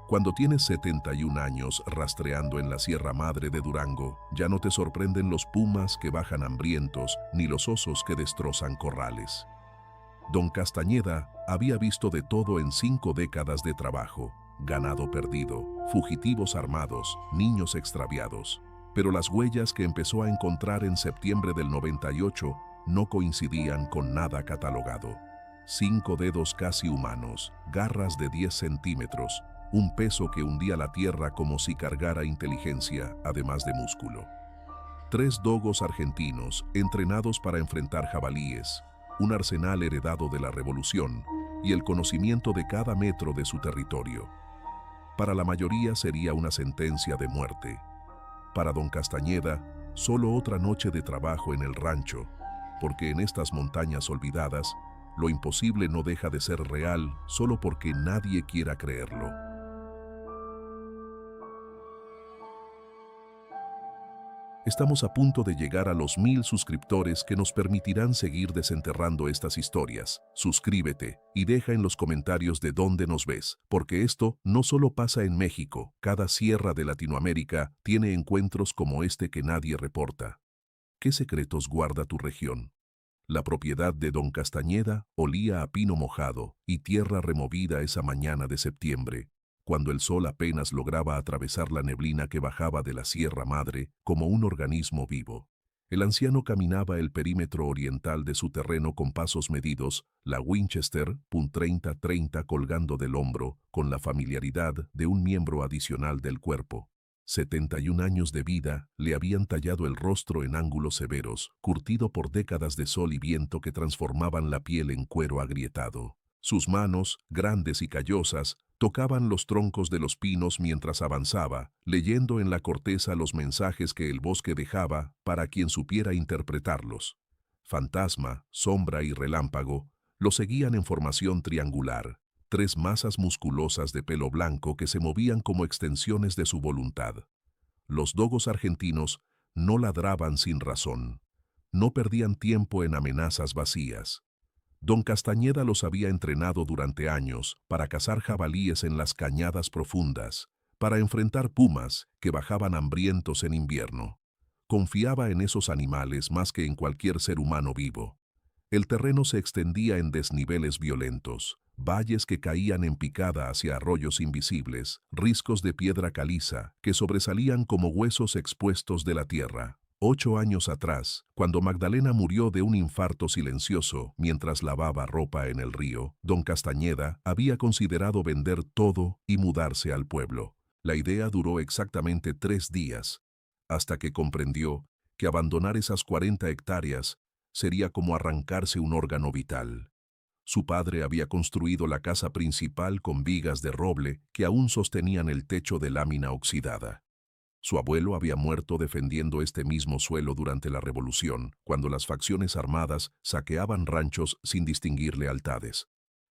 Cuando tienes 71 años rastreando en la Sierra Madre de Durango, ya no te sorprenden los pumas que bajan hambrientos ni los osos que destrozan corrales. Don Castañeda había visto de todo en 5 décadas de trabajo: ganado perdido, fugitivos armados, niños extraviados. Pero las huellas que empezó a encontrar en septiembre del 98 no coincidían con nada catalogado. 5 dedos casi humanos, garras de 10 centímetros, un peso que hundía la tierra como si cargara inteligencia, además de músculo. 3 dogos argentinos, entrenados para enfrentar jabalíes, un arsenal heredado de la Revolución y el conocimiento de cada metro de su territorio. Para la mayoría sería una sentencia de muerte. Para don Castañeda, solo otra noche de trabajo en el rancho, porque en estas montañas olvidadas, lo imposible no deja de ser real solo porque nadie quiera creerlo. Estamos a punto de llegar a los 1000 suscriptores que nos permitirán seguir desenterrando estas historias. Suscríbete y deja en los comentarios de dónde nos ves, porque esto no solo pasa en México. Cada sierra de Latinoamérica tiene encuentros como este que nadie reporta. ¿Qué secretos guarda tu región? La propiedad de don Castañeda olía a pino mojado y tierra removida esa mañana de septiembre, cuando el sol apenas lograba atravesar la neblina que bajaba de la Sierra Madre como un organismo vivo. El anciano caminaba el perímetro oriental de su terreno con pasos medidos, la Winchester .30-30 colgando del hombro, con la familiaridad de un miembro adicional del cuerpo. 71 años de vida le habían tallado el rostro en ángulos severos, curtido por décadas de sol y viento que transformaban la piel en cuero agrietado. Sus manos, grandes y callosas, tocaban los troncos de los pinos mientras avanzaba, leyendo en la corteza los mensajes que el bosque dejaba para quien supiera interpretarlos. Fantasma, sombra y relámpago lo seguían en formación triangular, 3 masas musculosas de pelo blanco que se movían como extensiones de su voluntad. Los dogos argentinos no ladraban sin razón, no perdían tiempo en amenazas vacías. Don Castañeda los había entrenado durante años para cazar jabalíes en las cañadas profundas, para enfrentar pumas que bajaban hambrientos en invierno. Confiaba en esos animales más que en cualquier ser humano vivo. El terreno se extendía en desniveles violentos, valles que caían en picada hacia arroyos invisibles, riscos de piedra caliza que sobresalían como huesos expuestos de la tierra. 8 años atrás, cuando Magdalena murió de un infarto silencioso mientras lavaba ropa en el río, don Castañeda había considerado vender todo y mudarse al pueblo. La idea duró exactamente 3 días, hasta que comprendió que abandonar esas 40 hectáreas sería como arrancarse un órgano vital. Su padre había construido la casa principal con vigas de roble que aún sostenían el techo de lámina oxidada. Su abuelo había muerto defendiendo este mismo suelo durante la Revolución, cuando las facciones armadas saqueaban ranchos sin distinguir lealtades.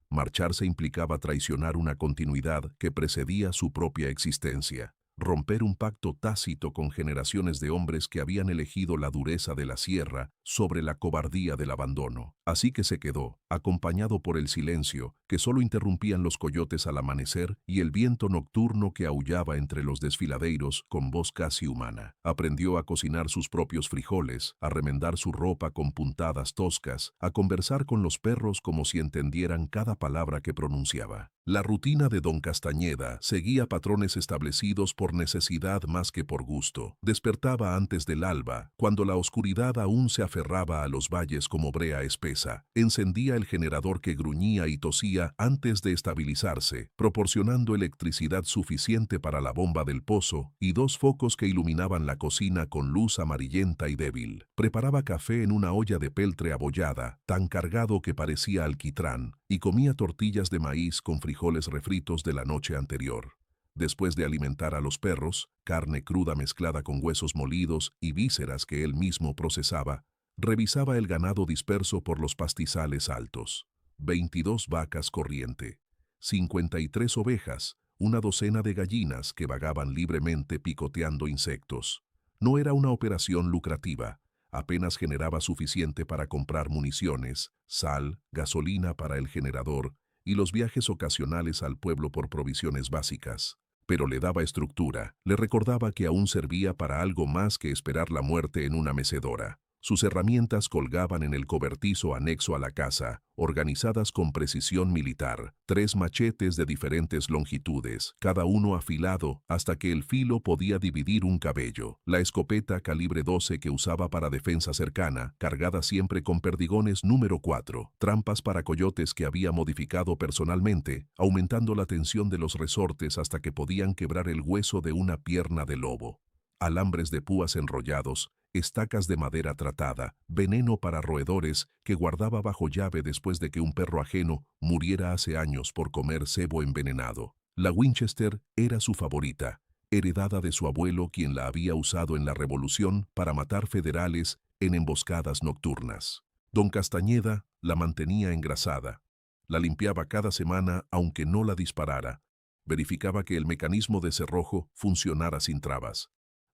Marcharse implicaba traicionar una continuidad que precedía su propia existencia, romper un pacto tácito con generaciones de hombres que habían elegido la dureza de la sierra sobre la cobardía del abandono. Así que se quedó, acompañado por el silencio, que solo interrumpían los coyotes al amanecer y el viento nocturno que aullaba entre los desfiladeiros con voz casi humana. Aprendió a cocinar sus propios frijoles, a remendar su ropa con puntadas toscas, a conversar con los perros como si entendieran cada palabra que pronunciaba. La rutina de don Castañeda seguía patrones establecidos por necesidad más que por gusto. Despertaba antes del alba, cuando la oscuridad aún se aferraba a los valles como brea espesa. Encendía el generador que gruñía y tosía antes de estabilizarse, proporcionando electricidad suficiente para la bomba del pozo y 2 focos que iluminaban la cocina con luz amarillenta y débil. Preparaba café en una olla de peltre abollada, tan cargado que parecía alquitrán, y comía tortillas de maíz con frijoles refritos de la noche anterior. Después de alimentar a los perros, carne cruda mezclada con huesos molidos y vísceras que él mismo procesaba, revisaba el ganado disperso por los pastizales altos. 22 vacas corriente, 53 ovejas, una docena de gallinas que vagaban libremente picoteando insectos. No era una operación lucrativa. Apenas generaba suficiente para comprar municiones, sal, gasolina para el generador y los viajes ocasionales al pueblo por provisiones básicas. pero le daba estructura, le recordaba que aún servía para algo más que esperar la muerte en una mecedora. Sus herramientas colgaban en el cobertizo anexo a la casa, organizadas con precisión militar, 3 machetes de diferentes longitudes, cada uno afilado hasta que el filo podía dividir un cabello, la escopeta calibre 12 que usaba para defensa cercana, cargada siempre con perdigones número 4, trampas para coyotes que había modificado personalmente, aumentando la tensión de los resortes hasta que podían quebrar el hueso de una pierna de lobo, alambres de púas enrollados, estacas de madera tratada, veneno para roedores que guardaba bajo llave después de que un perro ajeno muriera hace años por comer cebo envenenado. La Winchester era su favorita, heredada de su abuelo quien la había usado en la Revolución para matar federales en emboscadas nocturnas. Don Castañeda la mantenía engrasada. La limpiaba cada semana aunque no la disparara. Verificaba que el mecanismo de cerrojo funcionara sin trabas.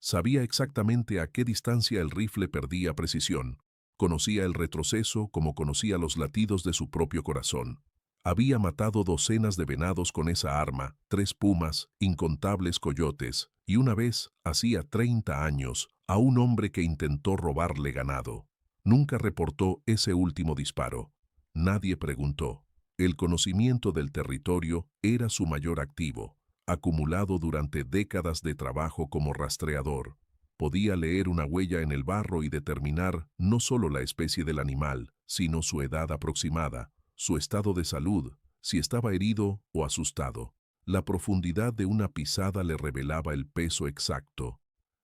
Sabía exactamente a qué distancia el rifle perdía precisión. Conocía el retroceso como conocía los latidos de su propio corazón. Había matado docenas de venados con esa arma, 3 pumas, incontables coyotes, y una vez, hacía 30 años, a un hombre que intentó robarle ganado. Nunca reportó ese último disparo. Nadie preguntó. El conocimiento del territorio era su mayor activo, acumulado durante décadas de trabajo como rastreador. Podía leer una huella en el barro y determinar no solo la especie del animal, sino su edad aproximada, su estado de salud, si estaba herido o asustado. La profundidad de una pisada le revelaba el peso exacto,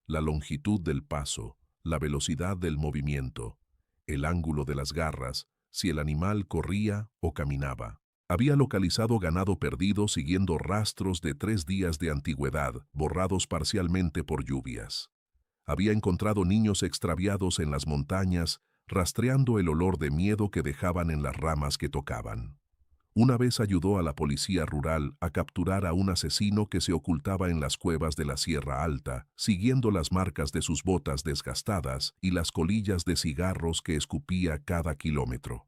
la longitud del paso, la velocidad del movimiento, el ángulo de las garras, si el animal corría o caminaba. Había localizado ganado perdido siguiendo rastros de 3 días de antigüedad, borrados parcialmente por lluvias. Había encontrado niños extraviados en las montañas, rastreando el olor de miedo que dejaban en las ramas que tocaban. Una vez ayudó a la policía rural a capturar a un asesino que se ocultaba en las cuevas de la Sierra Alta, siguiendo las marcas de sus botas desgastadas y las colillas de cigarros que escupía cada kilómetro.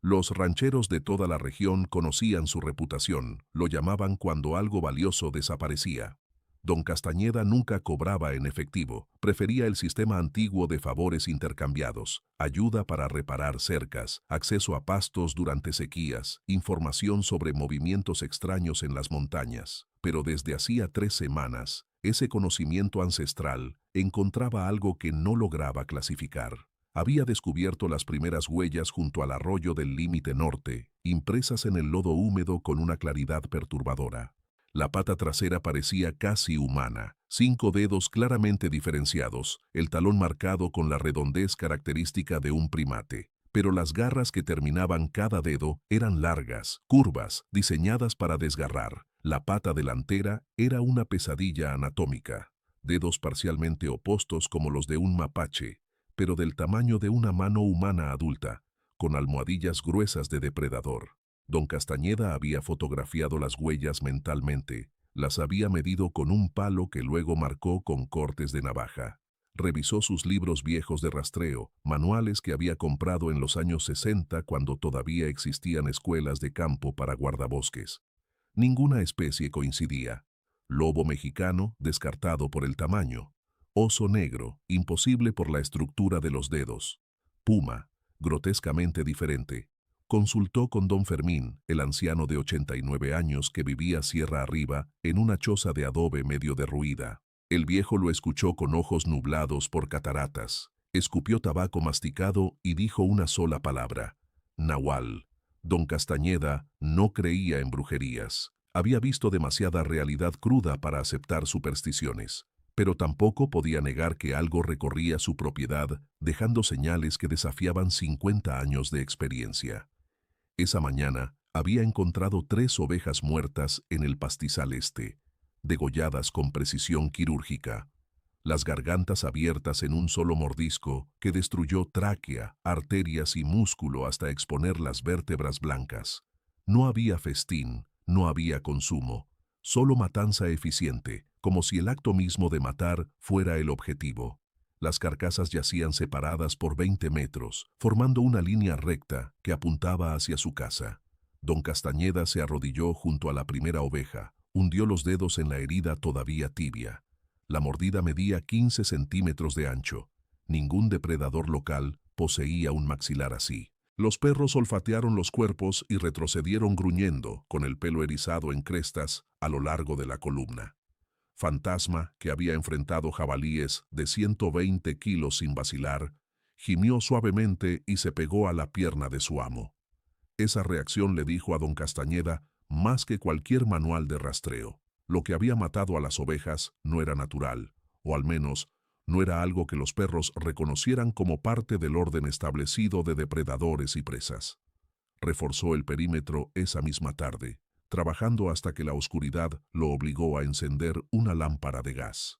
Los rancheros de toda la región conocían su reputación, lo llamaban cuando algo valioso desaparecía. Don Castañeda nunca cobraba en efectivo, prefería el sistema antiguo de favores intercambiados, ayuda para reparar cercas, acceso a pastos durante sequías, información sobre movimientos extraños en las montañas. Pero desde hacía 3 semanas, ese conocimiento ancestral encontraba algo que no lograba clasificar. Había descubierto las primeras huellas junto al arroyo del límite norte, impresas en el lodo húmedo con una claridad perturbadora. La pata trasera parecía casi humana, 5 dedos claramente diferenciados, el talón marcado con la redondez característica de un primate. Pero las garras que terminaban cada dedo eran largas, curvas, diseñadas para desgarrar. La pata delantera era una pesadilla anatómica. Dedos parcialmente opuestos como los de un mapache, pero del tamaño de una mano humana adulta, con almohadillas gruesas de depredador. Don Castañeda había fotografiado las huellas mentalmente, las había medido con un palo que luego marcó con cortes de navaja. Revisó sus libros viejos de rastreo, manuales que había comprado en los años 60 cuando todavía existían escuelas de campo para guardabosques. Ninguna especie coincidía. Lobo mexicano, descartado por el tamaño. Oso negro, imposible por la estructura de los dedos. Puma, grotescamente diferente. Consultó con don Fermín, el anciano de 89 años que vivía sierra arriba, en una choza de adobe medio derruida. El viejo lo escuchó con ojos nublados por cataratas. Escupió tabaco masticado y dijo una sola palabra: Nahual. Don Castañeda no creía en brujerías. Había visto demasiada realidad cruda para aceptar supersticiones. Pero tampoco podía negar que algo recorría su propiedad, dejando señales que desafiaban 50 años de experiencia. Esa mañana había encontrado 3 ovejas muertas en el pastizal este, degolladas con precisión quirúrgica, las gargantas abiertas en un solo mordisco que destruyó tráquea, arterias y músculo hasta exponer las vértebras blancas. No había festín, no había consumo, solo matanza eficiente, como si el acto mismo de matar fuera el objetivo. Las carcasas yacían separadas por 20 metros, formando una línea recta que apuntaba hacia su casa. Don Castañeda se arrodilló junto a la primera oveja, hundió los dedos en la herida todavía tibia. La mordida medía 15 centímetros de ancho. Ningún depredador local poseía un maxilar así. Los perros olfatearon los cuerpos y retrocedieron gruñendo, con el pelo erizado en crestas, a lo largo de la columna. Fantasma, que había enfrentado jabalíes de 120 kilos sin vacilar, gimió suavemente y se pegó a la pierna de su amo. Esa reacción le dijo a don Castañeda más que cualquier manual de rastreo. Lo que había matado a las ovejas no era natural, o al menos no era algo que los perros reconocieran como parte del orden establecido de depredadores y presas. Reforzó el perímetro esa misma tarde, trabajando hasta que la oscuridad lo obligó a encender una lámpara de gas.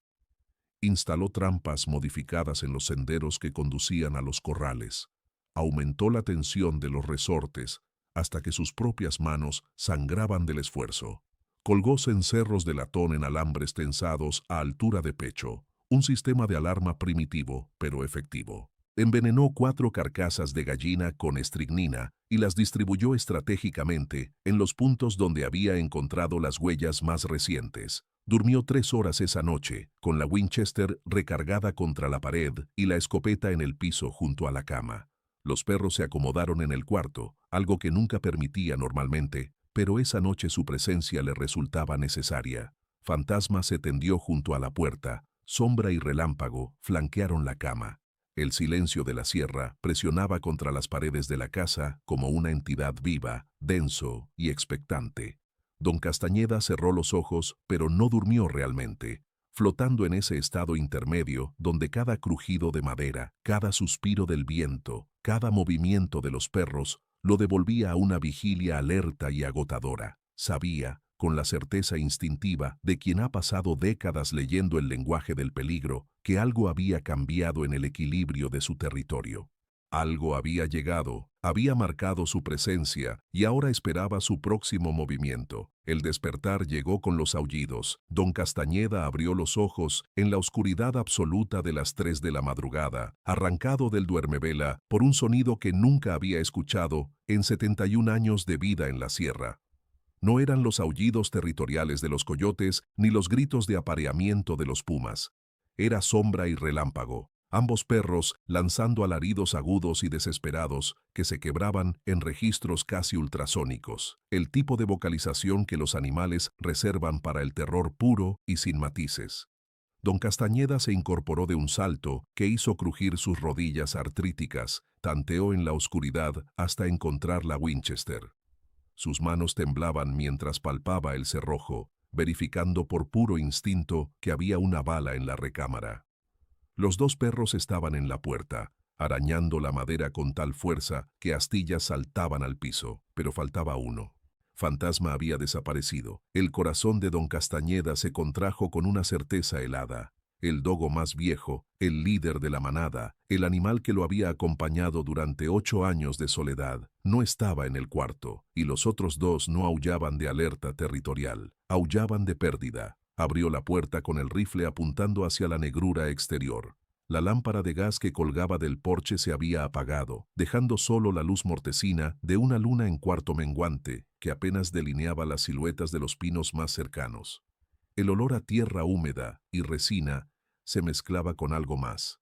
Instaló trampas modificadas en los senderos que conducían a los corrales. Aumentó la tensión de los resortes hasta que sus propias manos sangraban del esfuerzo. Colgó cencerros de latón en alambres tensados a altura de pecho, un sistema de alarma primitivo pero efectivo. Envenenó 4 carcasas de gallina con estricnina y las distribuyó estratégicamente en los puntos donde había encontrado las huellas más recientes. Durmió 3 horas esa noche, con la Winchester recargada contra la pared y la escopeta en el piso junto a la cama. Los perros se acomodaron en el cuarto, algo que nunca permitía normalmente, pero esa noche su presencia le resultaba necesaria. Fantasma se tendió junto a la puerta, sombra y relámpago flanquearon la cama. El silencio de la sierra presionaba contra las paredes de la casa como una entidad viva, denso y expectante. Don Castañeda cerró los ojos, pero no durmió realmente, flotando en ese estado intermedio donde cada crujido de madera, cada suspiro del viento, cada movimiento de los perros lo devolvía a una vigilia alerta y agotadora. Sabía, con la certeza instintiva de quien ha pasado décadas leyendo el lenguaje del peligro, que algo había cambiado en el equilibrio de su territorio. Algo había llegado, había marcado su presencia y ahora esperaba su próximo movimiento. El despertar llegó con los aullidos. Don Castañeda abrió los ojos en la oscuridad absoluta de las 3 de la madrugada, arrancado del duermevela por un sonido que nunca había escuchado en 71 años de vida en la sierra. No eran los aullidos territoriales de los coyotes ni los gritos de apareamiento de los pumas. Era sombra y relámpago, ambos perros lanzando alaridos agudos y desesperados que se quebraban en registros casi ultrasónicos, el tipo de vocalización que los animales reservan para el terror puro y sin matices. Don Castañeda se incorporó de un salto que hizo crujir sus rodillas artríticas, tanteó en la oscuridad hasta encontrar la Winchester. Sus manos temblaban mientras palpaba el cerrojo, verificando por puro instinto que había una bala en la recámara. Los 2 perros estaban en la puerta, arañando la madera con tal fuerza que astillas saltaban al piso, pero faltaba uno. Fantasma había desaparecido. El corazón de don Castañeda se contrajo con una certeza helada. El dogo más viejo, el líder de la manada, el animal que lo había acompañado durante 8 años de soledad, no estaba en el cuarto, y los otros 2 no aullaban de alerta territorial, aullaban de pérdida. Abrió la puerta con el rifle apuntando hacia la negrura exterior. La lámpara de gas que colgaba del porche se había apagado, dejando solo la luz mortecina de una luna en cuarto menguante que apenas delineaba las siluetas de los pinos más cercanos. El olor a tierra húmeda y resina se mezclaba con algo más,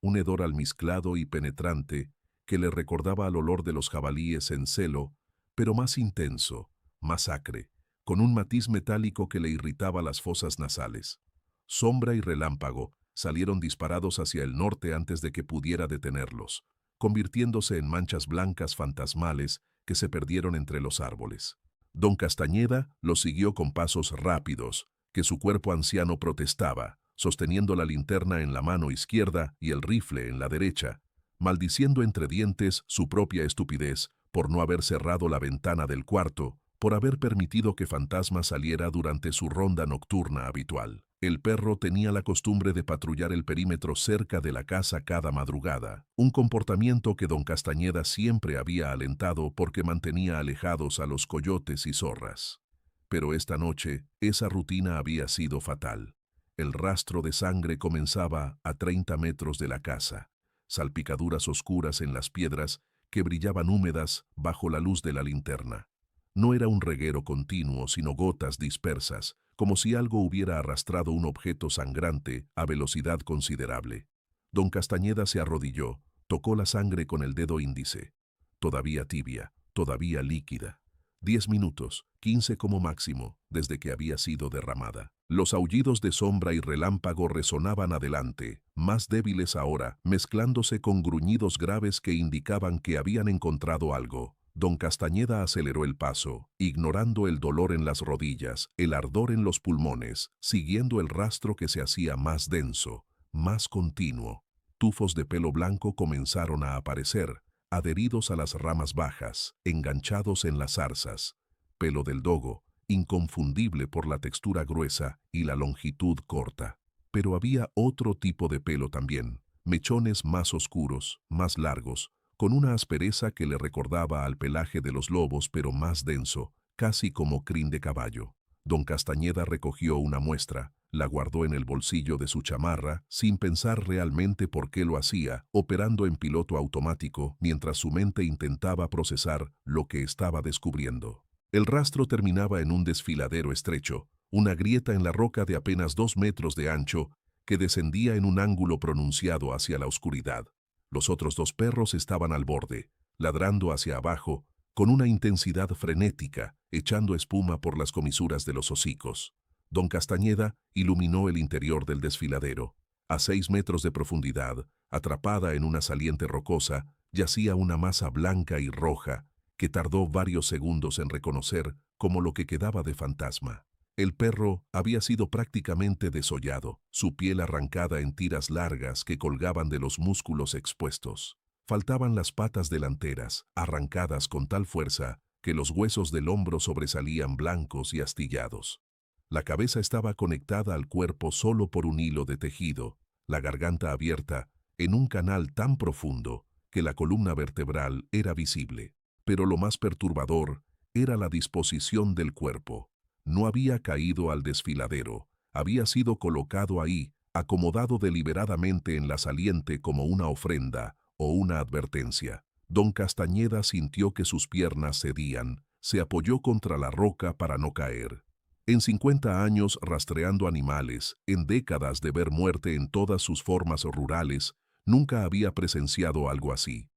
un hedor almizclado y penetrante que le recordaba al olor de los jabalíes en celo, pero más intenso, más acre, con un matiz metálico que le irritaba las fosas nasales. Sombra y relámpago salieron disparados hacia el norte antes de que pudiera detenerlos, convirtiéndose en manchas blancas fantasmales que se perdieron entre los árboles. Don Castañeda los siguió con pasos rápidos, que su cuerpo anciano protestaba, sosteniendo la linterna en la mano izquierda y el rifle en la derecha, maldiciendo entre dientes su propia estupidez por no haber cerrado la ventana del cuarto, por haber permitido que Fantasma saliera durante su ronda nocturna habitual. El perro tenía la costumbre de patrullar el perímetro cerca de la casa cada madrugada, un comportamiento que don Castañeda siempre había alentado porque mantenía alejados a los coyotes y zorras. Pero esta noche, esa rutina había sido fatal. El rastro de sangre comenzaba a 30 metros de la casa, salpicaduras oscuras en las piedras que brillaban húmedas bajo la luz de la linterna. No era un reguero continuo, sino gotas dispersas, como si algo hubiera arrastrado un objeto sangrante a velocidad considerable. Don Castañeda se arrodilló, tocó la sangre con el dedo índice. Todavía tibia, todavía líquida. 10 minutos, 15 como máximo, desde que había sido derramada. Los aullidos de Sombra y Relámpago resonaban adelante, más débiles ahora, mezclándose con gruñidos graves que indicaban que habían encontrado algo. Don Castañeda aceleró el paso, ignorando el dolor en las rodillas, el ardor en los pulmones, siguiendo el rastro que se hacía más denso, más continuo. Tufos de pelo blanco comenzaron a aparecer, adheridos a las ramas bajas, enganchados en las zarzas. Pelo del dogo, inconfundible por la textura gruesa y la longitud corta. Pero había otro tipo de pelo también, mechones más oscuros, más largos, con una aspereza que le recordaba al pelaje de los lobos pero más denso, casi como crin de caballo. Don Castañeda recogió una muestra, la guardó en el bolsillo de su chamarra, sin pensar realmente por qué lo hacía, operando en piloto automático mientras su mente intentaba procesar lo que estaba descubriendo. El rastro terminaba en un desfiladero estrecho, una grieta en la roca de apenas 2 metros de ancho que descendía en un ángulo pronunciado hacia la oscuridad. Los otros 2 perros estaban al borde, ladrando hacia abajo, con una intensidad frenética, echando espuma por las comisuras de los hocicos. Don Castañeda iluminó el interior del desfiladero. A 6 metros de profundidad, atrapada en una saliente rocosa, yacía una masa blanca y roja, que tardó varios segundos en reconocer como lo que quedaba de fantasma. El perro había sido prácticamente desollado, su piel arrancada en tiras largas que colgaban de los músculos expuestos. Faltaban las patas delanteras, arrancadas con tal fuerza que los huesos del hombro sobresalían blancos y astillados. La cabeza estaba conectada al cuerpo solo por un hilo de tejido, la garganta abierta en un canal tan profundo que la columna vertebral era visible. Pero lo más perturbador era la disposición del cuerpo. No había caído al desfiladero, había sido colocado ahí, acomodado deliberadamente en la saliente como una ofrenda o una advertencia. Don Castañeda sintió que sus piernas cedían, se apoyó contra la roca para no caer. En 50 años rastreando animales, en décadas de ver muerte en todas sus formas rurales, nunca había presenciado algo así.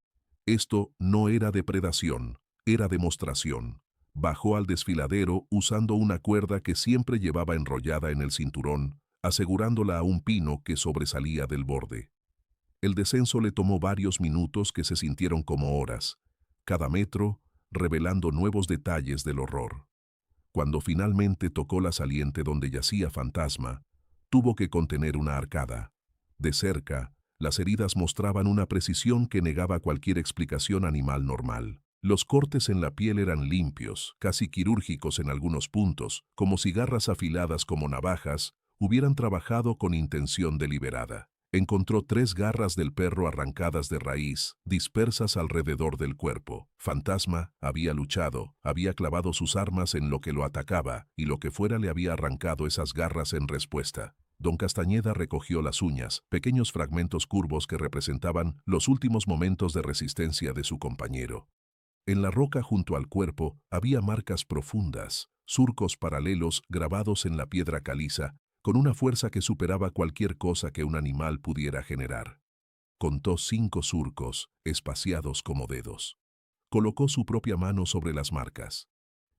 Esto no era depredación, era demostración. Bajó al desfiladero usando una cuerda que siempre llevaba enrollada en el cinturón, asegurándola a un pino que sobresalía del borde. El descenso le tomó varios minutos que se sintieron como horas, cada metro revelando nuevos detalles del horror. Cuando finalmente tocó la saliente donde yacía Fantasma, tuvo que contener una arcada. De cerca, las heridas mostraban una precisión que negaba cualquier explicación animal normal. Los cortes en la piel eran limpios, casi quirúrgicos en algunos puntos, como si garras afiladas como navajas hubieran trabajado con intención deliberada. Encontró 3 garras del perro arrancadas de raíz, dispersas alrededor del cuerpo. Fantasma había luchado, había clavado sus armas en lo que lo atacaba, y lo que fuera le había arrancado esas garras en respuesta. Don Castañeda recogió las uñas, pequeños fragmentos curvos que representaban los últimos momentos de resistencia de su compañero. En la roca junto al cuerpo había marcas profundas, surcos paralelos grabados en la piedra caliza, con una fuerza que superaba cualquier cosa que un animal pudiera generar. Contó 5 surcos, espaciados como dedos. Colocó su propia mano sobre las marcas.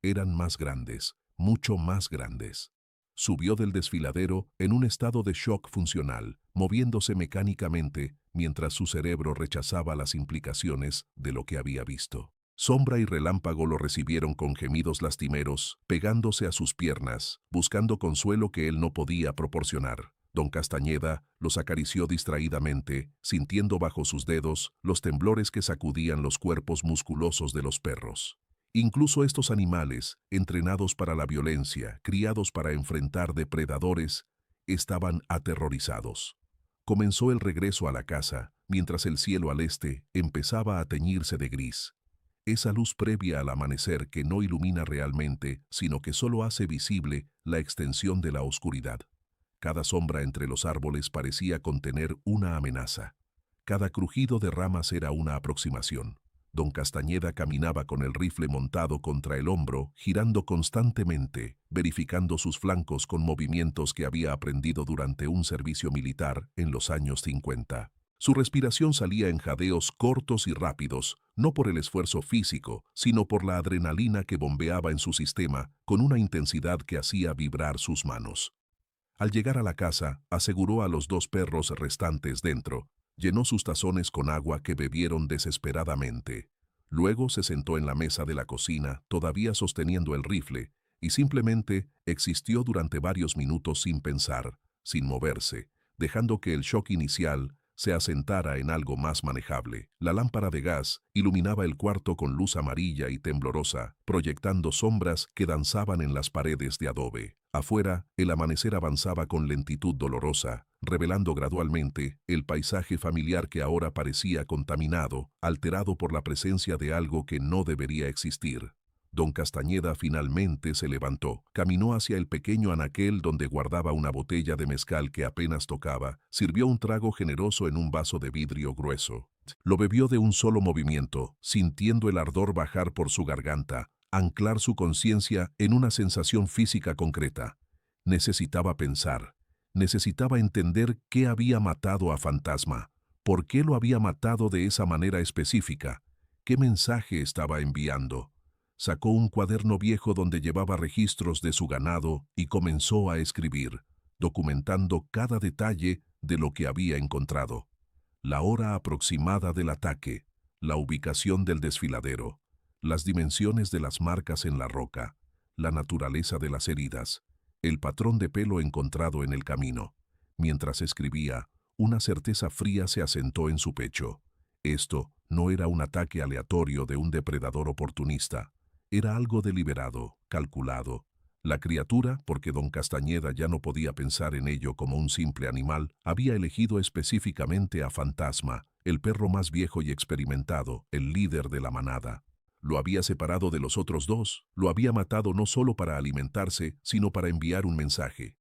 Eran más grandes, mucho más grandes. Subió del desfiladero en un estado de shock funcional, moviéndose mecánicamente mientras su cerebro rechazaba las implicaciones de lo que había visto. Sombra y Relámpago lo recibieron con gemidos lastimeros, pegándose a sus piernas, buscando consuelo que él no podía proporcionar. Don Castañeda los acarició distraídamente, sintiendo bajo sus dedos los temblores que sacudían los cuerpos musculosos de los perros. Incluso estos animales, entrenados para la violencia, criados para enfrentar depredadores, estaban aterrorizados. Comenzó el regreso a la casa, mientras el cielo al este empezaba a teñirse de gris. Esa luz previa al amanecer que no ilumina realmente, sino que solo hace visible la extensión de la oscuridad. Cada sombra entre los árboles parecía contener una amenaza. Cada crujido de ramas era una aproximación. Don Castañeda caminaba con el rifle montado contra el hombro, girando constantemente, verificando sus flancos con movimientos que había aprendido durante un servicio militar en los años 50. Su respiración salía en jadeos cortos y rápidos, no por el esfuerzo físico, sino por la adrenalina que bombeaba en su sistema con una intensidad que hacía vibrar sus manos. Al llegar a la casa, aseguró a los 2 perros restantes dentro, llenó sus tazones con agua que bebieron desesperadamente. Luego se sentó en la mesa de la cocina, todavía sosteniendo el rifle, y simplemente existió durante varios minutos sin pensar, sin moverse, dejando que el shock inicial se asentara en algo más manejable. La lámpara de gas iluminaba el cuarto con luz amarilla y temblorosa, proyectando sombras que danzaban en las paredes de adobe. Afuera, el amanecer avanzaba con lentitud dolorosa, revelando gradualmente el paisaje familiar que ahora parecía contaminado, alterado por la presencia de algo que no debería existir. Don Castañeda finalmente se levantó, caminó hacia el pequeño anaquel donde guardaba una botella de mezcal que apenas tocaba, sirvió un trago generoso en un vaso de vidrio grueso. Lo bebió de un solo movimiento, sintiendo el ardor bajar por su garganta, anclar su conciencia en una sensación física concreta. Necesitaba pensar, necesitaba entender qué había matado a Fantasma, por qué lo había matado de esa manera específica, qué mensaje estaba enviando. Sacó un cuaderno viejo donde llevaba registros de su ganado y comenzó a escribir, documentando cada detalle de lo que había encontrado. La hora aproximada del ataque, la ubicación del desfiladero, las dimensiones de las marcas en la roca, la naturaleza de las heridas, el patrón de pelo encontrado en el camino. Mientras escribía, una certeza fría se asentó en su pecho. Esto no era un ataque aleatorio de un depredador oportunista. Era algo deliberado, calculado. La criatura, porque don Castañeda ya no podía pensar en ello como un simple animal, había elegido específicamente a Fantasma, el perro más viejo y experimentado, el líder de la manada. Lo había separado de los otros 2, lo había matado no solo para alimentarse, sino para enviar un mensaje.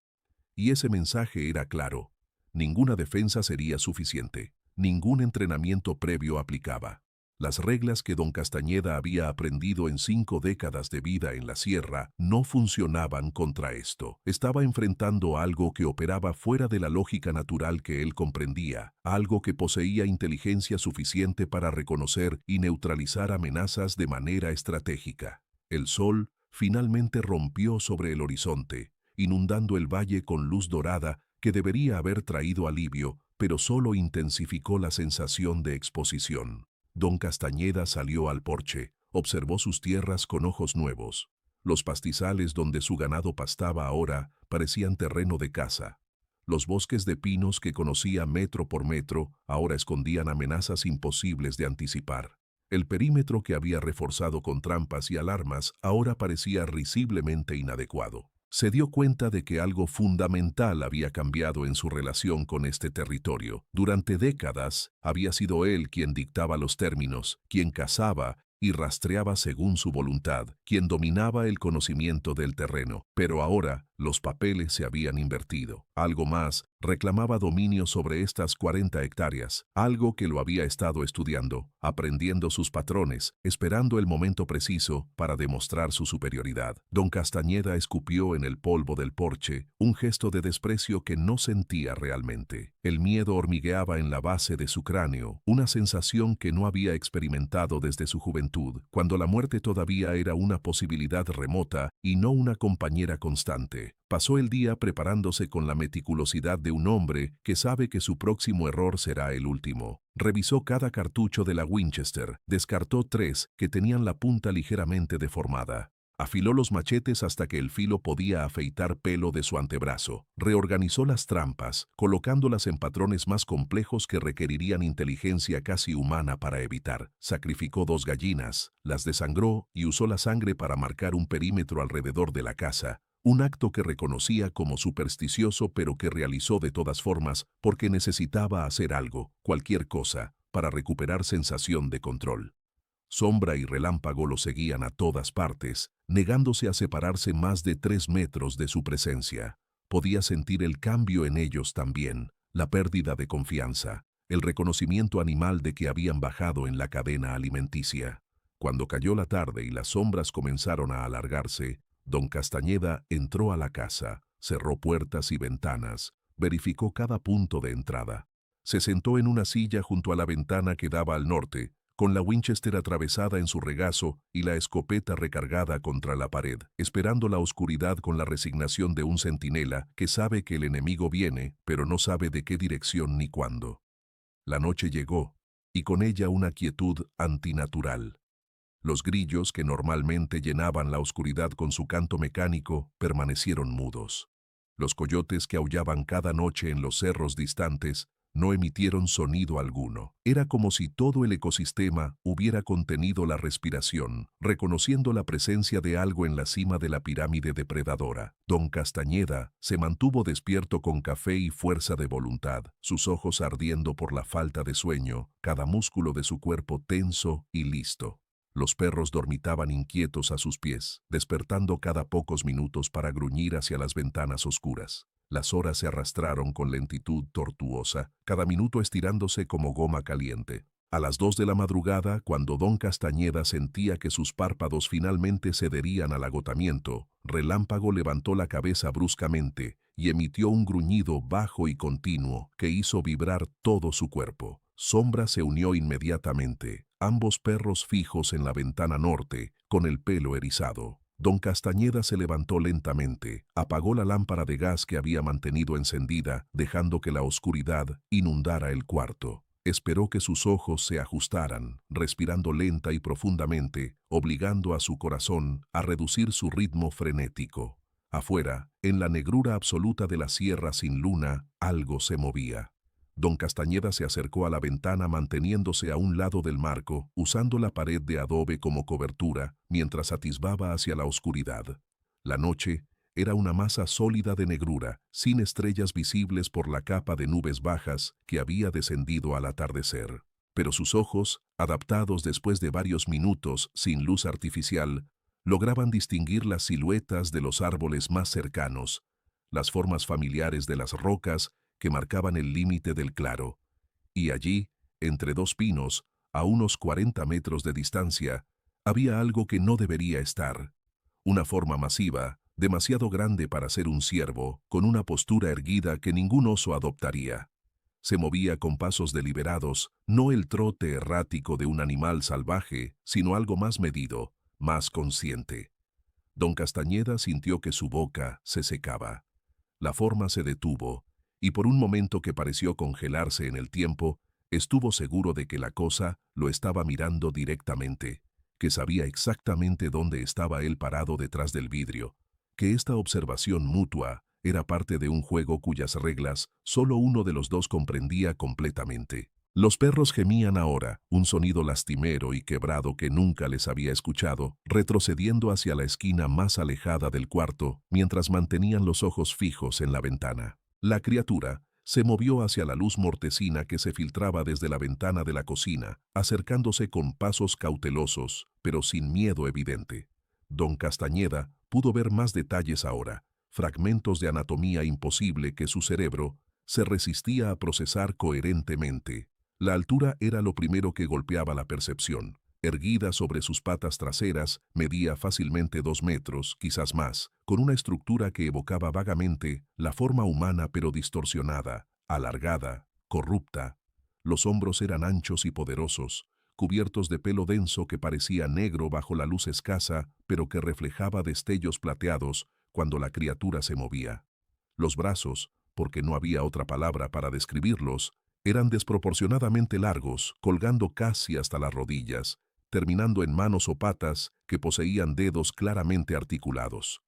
Y ese mensaje era claro. Ninguna defensa sería suficiente. Ningún entrenamiento previo aplicaba. Las reglas que don Castañeda había aprendido en 5 décadas de vida en la sierra no funcionaban contra esto. Estaba enfrentando algo que operaba fuera de la lógica natural que él comprendía, algo que poseía inteligencia suficiente para reconocer y neutralizar amenazas de manera estratégica. El sol finalmente rompió sobre el horizonte, inundando el valle con luz dorada que debería haber traído alivio, pero solo intensificó la sensación de exposición. Don Castañeda salió al porche, observó sus tierras con ojos nuevos. Los pastizales donde su ganado pastaba ahora parecían terreno de caza. Los bosques de pinos que conocía metro por metro ahora escondían amenazas imposibles de anticipar. El perímetro que había reforzado con trampas y alarmas ahora parecía risiblemente inadecuado. Se dio cuenta de que algo fundamental había cambiado en su relación con este territorio. Durante décadas había sido él quien dictaba los términos, quien cazaba y rastreaba según su voluntad, quien dominaba el conocimiento del terreno. Pero ahora los papeles se habían invertido. Algo más, reclamaba dominio sobre estas 40 hectáreas, algo que lo había estado estudiando, aprendiendo sus patrones, esperando el momento preciso para demostrar su superioridad. Don Castañeda escupió en el polvo del porche, un gesto de desprecio que no sentía realmente. El miedo hormigueaba en la base de su cráneo, una sensación que no había experimentado desde su juventud, cuando la muerte todavía era una posibilidad remota y no una compañera constante. Pasó el día preparándose con la meticulosidad de un hombre que sabe que su próximo error será el último. Revisó cada cartucho de la Winchester, descartó 3 que tenían la punta ligeramente deformada. Afiló los machetes hasta que el filo podía afeitar pelo de su antebrazo. Reorganizó las trampas, colocándolas en patrones más complejos que requerirían inteligencia casi humana para evitar. Sacrificó 2 gallinas, las desangró y usó la sangre para marcar un perímetro alrededor de la casa. Un acto que reconocía como supersticioso pero que realizó de todas formas porque necesitaba hacer algo, cualquier cosa, para recuperar sensación de control. Sombra y relámpago lo seguían a todas partes, negándose a separarse más de 3 metros de su presencia. Podía sentir el cambio en ellos también, la pérdida de confianza, el reconocimiento animal de que habían bajado en la cadena alimenticia. Cuando cayó la tarde y las sombras comenzaron a alargarse, don Castañeda entró a la casa, cerró puertas y ventanas, verificó cada punto de entrada. Se sentó en una silla junto a la ventana que daba al norte, con la Winchester atravesada en su regazo y la escopeta recargada contra la pared, esperando la oscuridad con la resignación de un centinela que sabe que el enemigo viene, pero no sabe de qué dirección ni cuándo. La noche llegó, y con ella una quietud antinatural. Los grillos, que normalmente llenaban la oscuridad con su canto mecánico, permanecieron mudos. Los coyotes que aullaban cada noche en los cerros distantes no emitieron sonido alguno. Era como si todo el ecosistema hubiera contenido la respiración, reconociendo la presencia de algo en la cima de la pirámide depredadora. Don Castañeda se mantuvo despierto con café y fuerza de voluntad, sus ojos ardiendo por la falta de sueño, cada músculo de su cuerpo tenso y listo. Los perros dormitaban inquietos a sus pies, despertando cada pocos minutos para gruñir hacia las ventanas oscuras. Las horas se arrastraron con lentitud tortuosa, cada minuto estirándose como goma caliente. A las 2 de la madrugada, cuando don Castañeda sentía que sus párpados finalmente cederían al agotamiento, Relámpago levantó la cabeza bruscamente y emitió un gruñido bajo y continuo que hizo vibrar todo su cuerpo. Sombra se unió inmediatamente, ambos perros fijos en la ventana norte, con el pelo erizado. Don Castañeda se levantó lentamente, apagó la lámpara de gas que había mantenido encendida, dejando que la oscuridad inundara el cuarto. Esperó que sus ojos se ajustaran, respirando lenta y profundamente, obligando a su corazón a reducir su ritmo frenético. Afuera, en la negrura absoluta de la sierra sin luna, algo se movía. Don Castañeda se acercó a la ventana manteniéndose a un lado del marco, usando la pared de adobe como cobertura, mientras atisbaba hacia la oscuridad. La noche era una masa sólida de negrura, sin estrellas visibles por la capa de nubes bajas que había descendido al atardecer. Pero sus ojos, adaptados después de varios minutos sin luz artificial, lograban distinguir las siluetas de los árboles más cercanos, las formas familiares de las rocas que marcaban el límite del claro. Y allí, entre dos pinos, a unos 40 metros de distancia, había algo que no debería estar. Una forma masiva, demasiado grande para ser un ciervo, con una postura erguida que ningún oso adoptaría. Se movía con pasos deliberados, no el trote errático de un animal salvaje, sino algo más medido, más consciente. Don Castañeda sintió que su boca se secaba. La forma se detuvo, y por un momento que pareció congelarse en el tiempo, estuvo seguro de que la cosa lo estaba mirando directamente, que sabía exactamente dónde estaba él parado detrás del vidrio, que esta observación mutua era parte de un juego cuyas reglas solo uno de los dos comprendía completamente. Los perros gemían ahora, un sonido lastimero y quebrado que nunca les había escuchado, retrocediendo hacia la esquina más alejada del cuarto, mientras mantenían los ojos fijos en la ventana. La criatura se movió hacia la luz mortecina que se filtraba desde la ventana de la cocina, acercándose con pasos cautelosos, pero sin miedo evidente. Don Castañeda pudo ver más detalles ahora, fragmentos de anatomía imposible que su cerebro se resistía a procesar coherentemente. La altura era lo primero que golpeaba la percepción. Erguida sobre sus patas traseras, medía fácilmente 2 metros, quizás más, con una estructura que evocaba vagamente la forma humana pero distorsionada, alargada, corrupta. Los hombros eran anchos y poderosos, cubiertos de pelo denso que parecía negro bajo la luz escasa, pero que reflejaba destellos plateados cuando la criatura se movía. Los brazos, porque no había otra palabra para describirlos, eran desproporcionadamente largos, colgando casi hasta las rodillas, terminando en manos o patas que poseían dedos claramente articulados.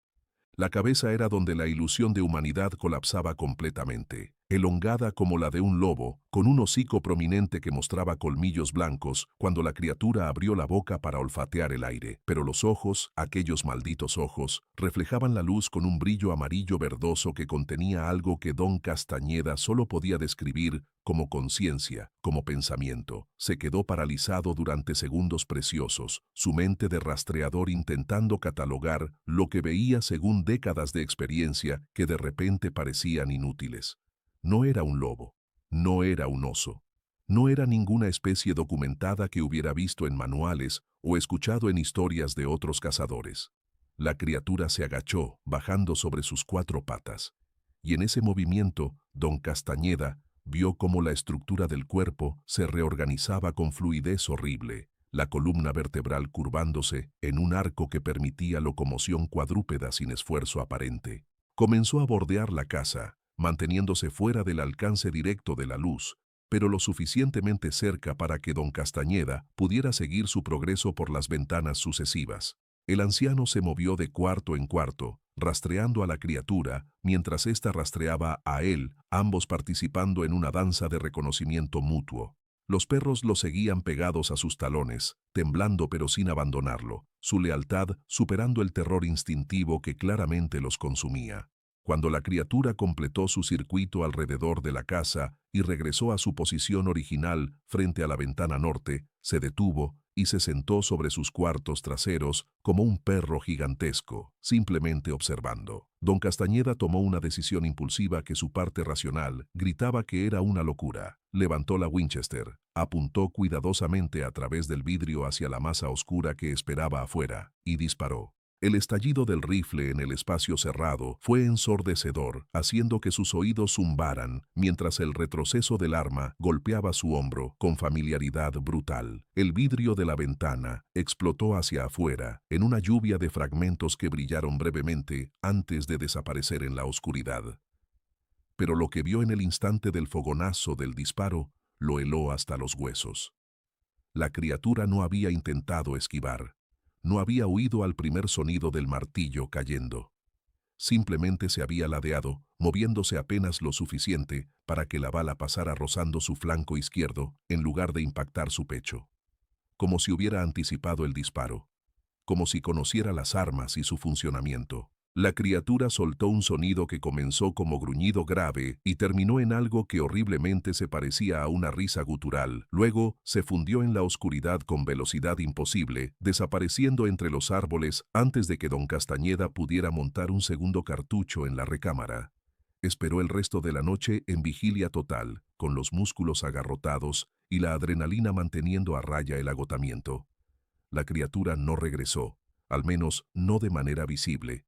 La cabeza era donde la ilusión de humanidad colapsaba completamente, elongada como la de un lobo, con un hocico prominente que mostraba colmillos blancos cuando la criatura abrió la boca para olfatear el aire. Pero los ojos, aquellos malditos ojos, reflejaban la luz con un brillo amarillo verdoso que contenía algo que don Castañeda solo podía describir como conciencia, como pensamiento. Se quedó paralizado durante segundos preciosos, su mente de rastreador intentando catalogar lo que veía según décadas de experiencia que de repente parecían inútiles. No era un lobo, no era un oso. No era ninguna especie documentada que hubiera visto en manuales o escuchado en historias de otros cazadores. La criatura se agachó, bajando sobre sus 4 patas. Y en ese movimiento, don Castañeda vio cómo la estructura del cuerpo se reorganizaba con fluidez horrible, la columna vertebral curvándose en un arco que permitía locomoción cuadrúpeda sin esfuerzo aparente. Comenzó a bordear la casa, manteniéndose fuera del alcance directo de la luz, pero lo suficientemente cerca para que don Castañeda pudiera seguir su progreso por las ventanas sucesivas. El anciano se movió de cuarto en cuarto, rastreando a la criatura, mientras ésta rastreaba a él, ambos participando en una danza de reconocimiento mutuo. Los perros lo seguían pegados a sus talones, temblando pero sin abandonarlo, su lealtad superando el terror instintivo que claramente los consumía. Cuando la criatura completó su circuito alrededor de la casa y regresó a su posición original frente a la ventana norte, se detuvo y se sentó sobre sus cuartos traseros como un perro gigantesco, simplemente observando. Don Castañeda tomó una decisión impulsiva que su parte racional gritaba que era una locura. Levantó la Winchester, apuntó cuidadosamente a través del vidrio hacia la masa oscura que esperaba afuera, y disparó. El estallido del rifle en el espacio cerrado fue ensordecedor, haciendo que sus oídos zumbaran, mientras el retroceso del arma golpeaba su hombro con familiaridad brutal. El vidrio de la ventana explotó hacia afuera, en una lluvia de fragmentos que brillaron brevemente antes de desaparecer en la oscuridad. Pero lo que vio en el instante del fogonazo del disparo lo heló hasta los huesos. La criatura no había intentado esquivar. No había huido al primer sonido del martillo cayendo. Simplemente se había ladeado, moviéndose apenas lo suficiente para que la bala pasara rozando su flanco izquierdo en lugar de impactar su pecho. Como si hubiera anticipado el disparo. Como si conociera las armas y su funcionamiento. La criatura soltó un sonido que comenzó como gruñido grave y terminó en algo que horriblemente se parecía a una risa gutural. Luego, se fundió en la oscuridad con velocidad imposible, desapareciendo entre los árboles antes de que don Castañeda pudiera montar un segundo cartucho en la recámara. Esperó el resto de la noche en vigilia total, con los músculos agarrotados y la adrenalina manteniendo a raya el agotamiento. La criatura no regresó, al menos no de manera visible.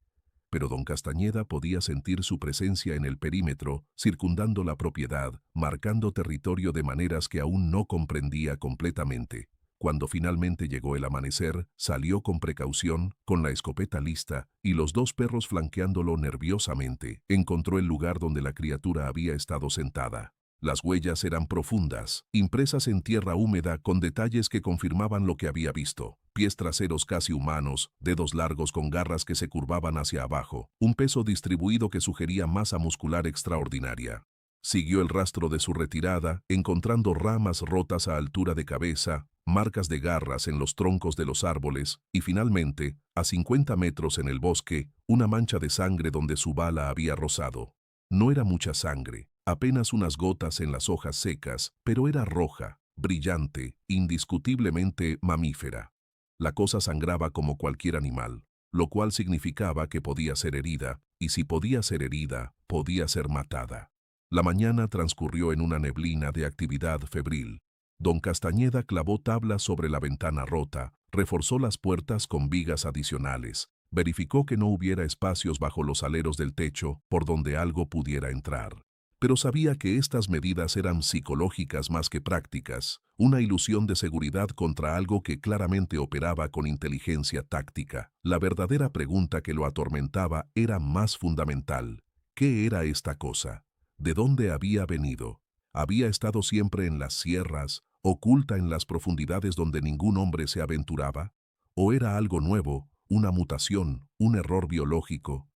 Pero don Castañeda podía sentir su presencia en el perímetro, circundando la propiedad, marcando territorio de maneras que aún no comprendía completamente. Cuando finalmente llegó el amanecer, salió con precaución, con la escopeta lista, y los 2 perros flanqueándolo nerviosamente. Encontró el lugar donde la criatura había estado sentada. Las huellas eran profundas, impresas en tierra húmeda con detalles que confirmaban lo que había visto. Pies traseros casi humanos, dedos largos con garras que se curvaban hacia abajo, un peso distribuido que sugería masa muscular extraordinaria. Siguió el rastro de su retirada, encontrando ramas rotas a altura de cabeza, marcas de garras en los troncos de los árboles, y finalmente, a 50 metros en el bosque, una mancha de sangre donde su bala había rozado. No era mucha sangre, apenas unas gotas en las hojas secas, pero era roja, brillante, indiscutiblemente mamífera. La cosa sangraba como cualquier animal, lo cual significaba que podía ser herida, y si podía ser herida, podía ser matada. La mañana transcurrió en una neblina de actividad febril. Don Castañeda clavó tablas sobre la ventana rota, reforzó las puertas con vigas adicionales, verificó que no hubiera espacios bajo los aleros del techo por donde algo pudiera entrar. Pero sabía que estas medidas eran psicológicas más que prácticas, una ilusión de seguridad contra algo que claramente operaba con inteligencia táctica. La verdadera pregunta que lo atormentaba era más fundamental. ¿Qué era esta cosa? ¿De dónde había venido? ¿Había estado siempre en las sierras, oculta en las profundidades donde ningún hombre se aventuraba? ¿O era algo nuevo, una mutación, un error biológico?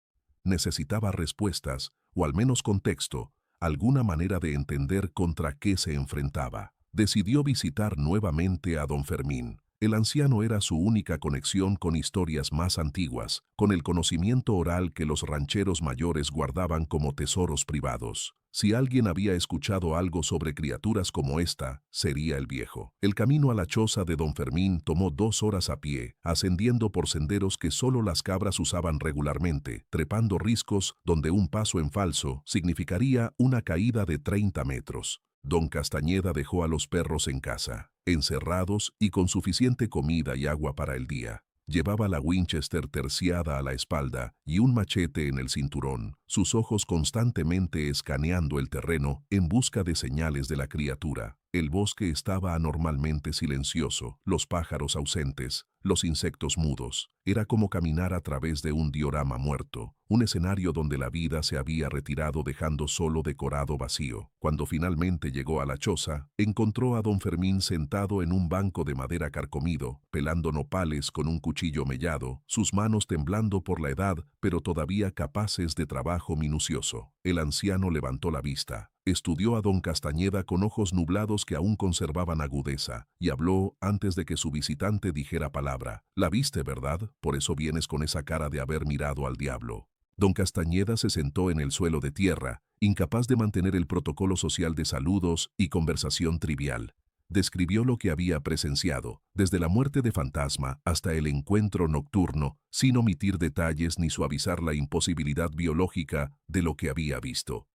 Necesitaba respuestas, o al menos contexto, alguna manera de entender contra qué se enfrentaba. Decidió visitar nuevamente a don Fermín. El anciano era su única conexión con historias más antiguas, con el conocimiento oral que los rancheros mayores guardaban como tesoros privados. Si alguien había escuchado algo sobre criaturas como esta, sería el viejo. El camino a la choza de don Fermín tomó 2 horas a pie, ascendiendo por senderos que solo las cabras usaban regularmente, trepando riscos donde un paso en falso significaría una caída de 30 metros. Don Castañeda dejó a los perros en casa, encerrados y con suficiente comida y agua para el día. Llevaba la Winchester terciada a la espalda y un machete en el cinturón, sus ojos constantemente escaneando el terreno en busca de señales de la criatura. El bosque estaba anormalmente silencioso, los pájaros ausentes, los insectos mudos. Era como caminar a través de un diorama muerto, un escenario donde la vida se había retirado dejando solo decorado vacío. Cuando finalmente llegó a la choza, encontró a don Fermín sentado en un banco de madera carcomido, pelando nopales con un cuchillo mellado, sus manos temblando por la edad, pero todavía capaces de trabajo minucioso. El anciano levantó la vista. Estudió a don Castañeda con ojos nublados que aún conservaban agudeza, y habló antes de que su visitante dijera palabra. «La viste, ¿verdad? Por eso vienes con esa cara de haber mirado al diablo». Don Castañeda se sentó en el suelo de tierra, incapaz de mantener el protocolo social de saludos y conversación trivial. Describió lo que había presenciado, desde la muerte de Fantasma hasta el encuentro nocturno, sin omitir detalles ni suavizar la imposibilidad biológica de lo que había visto.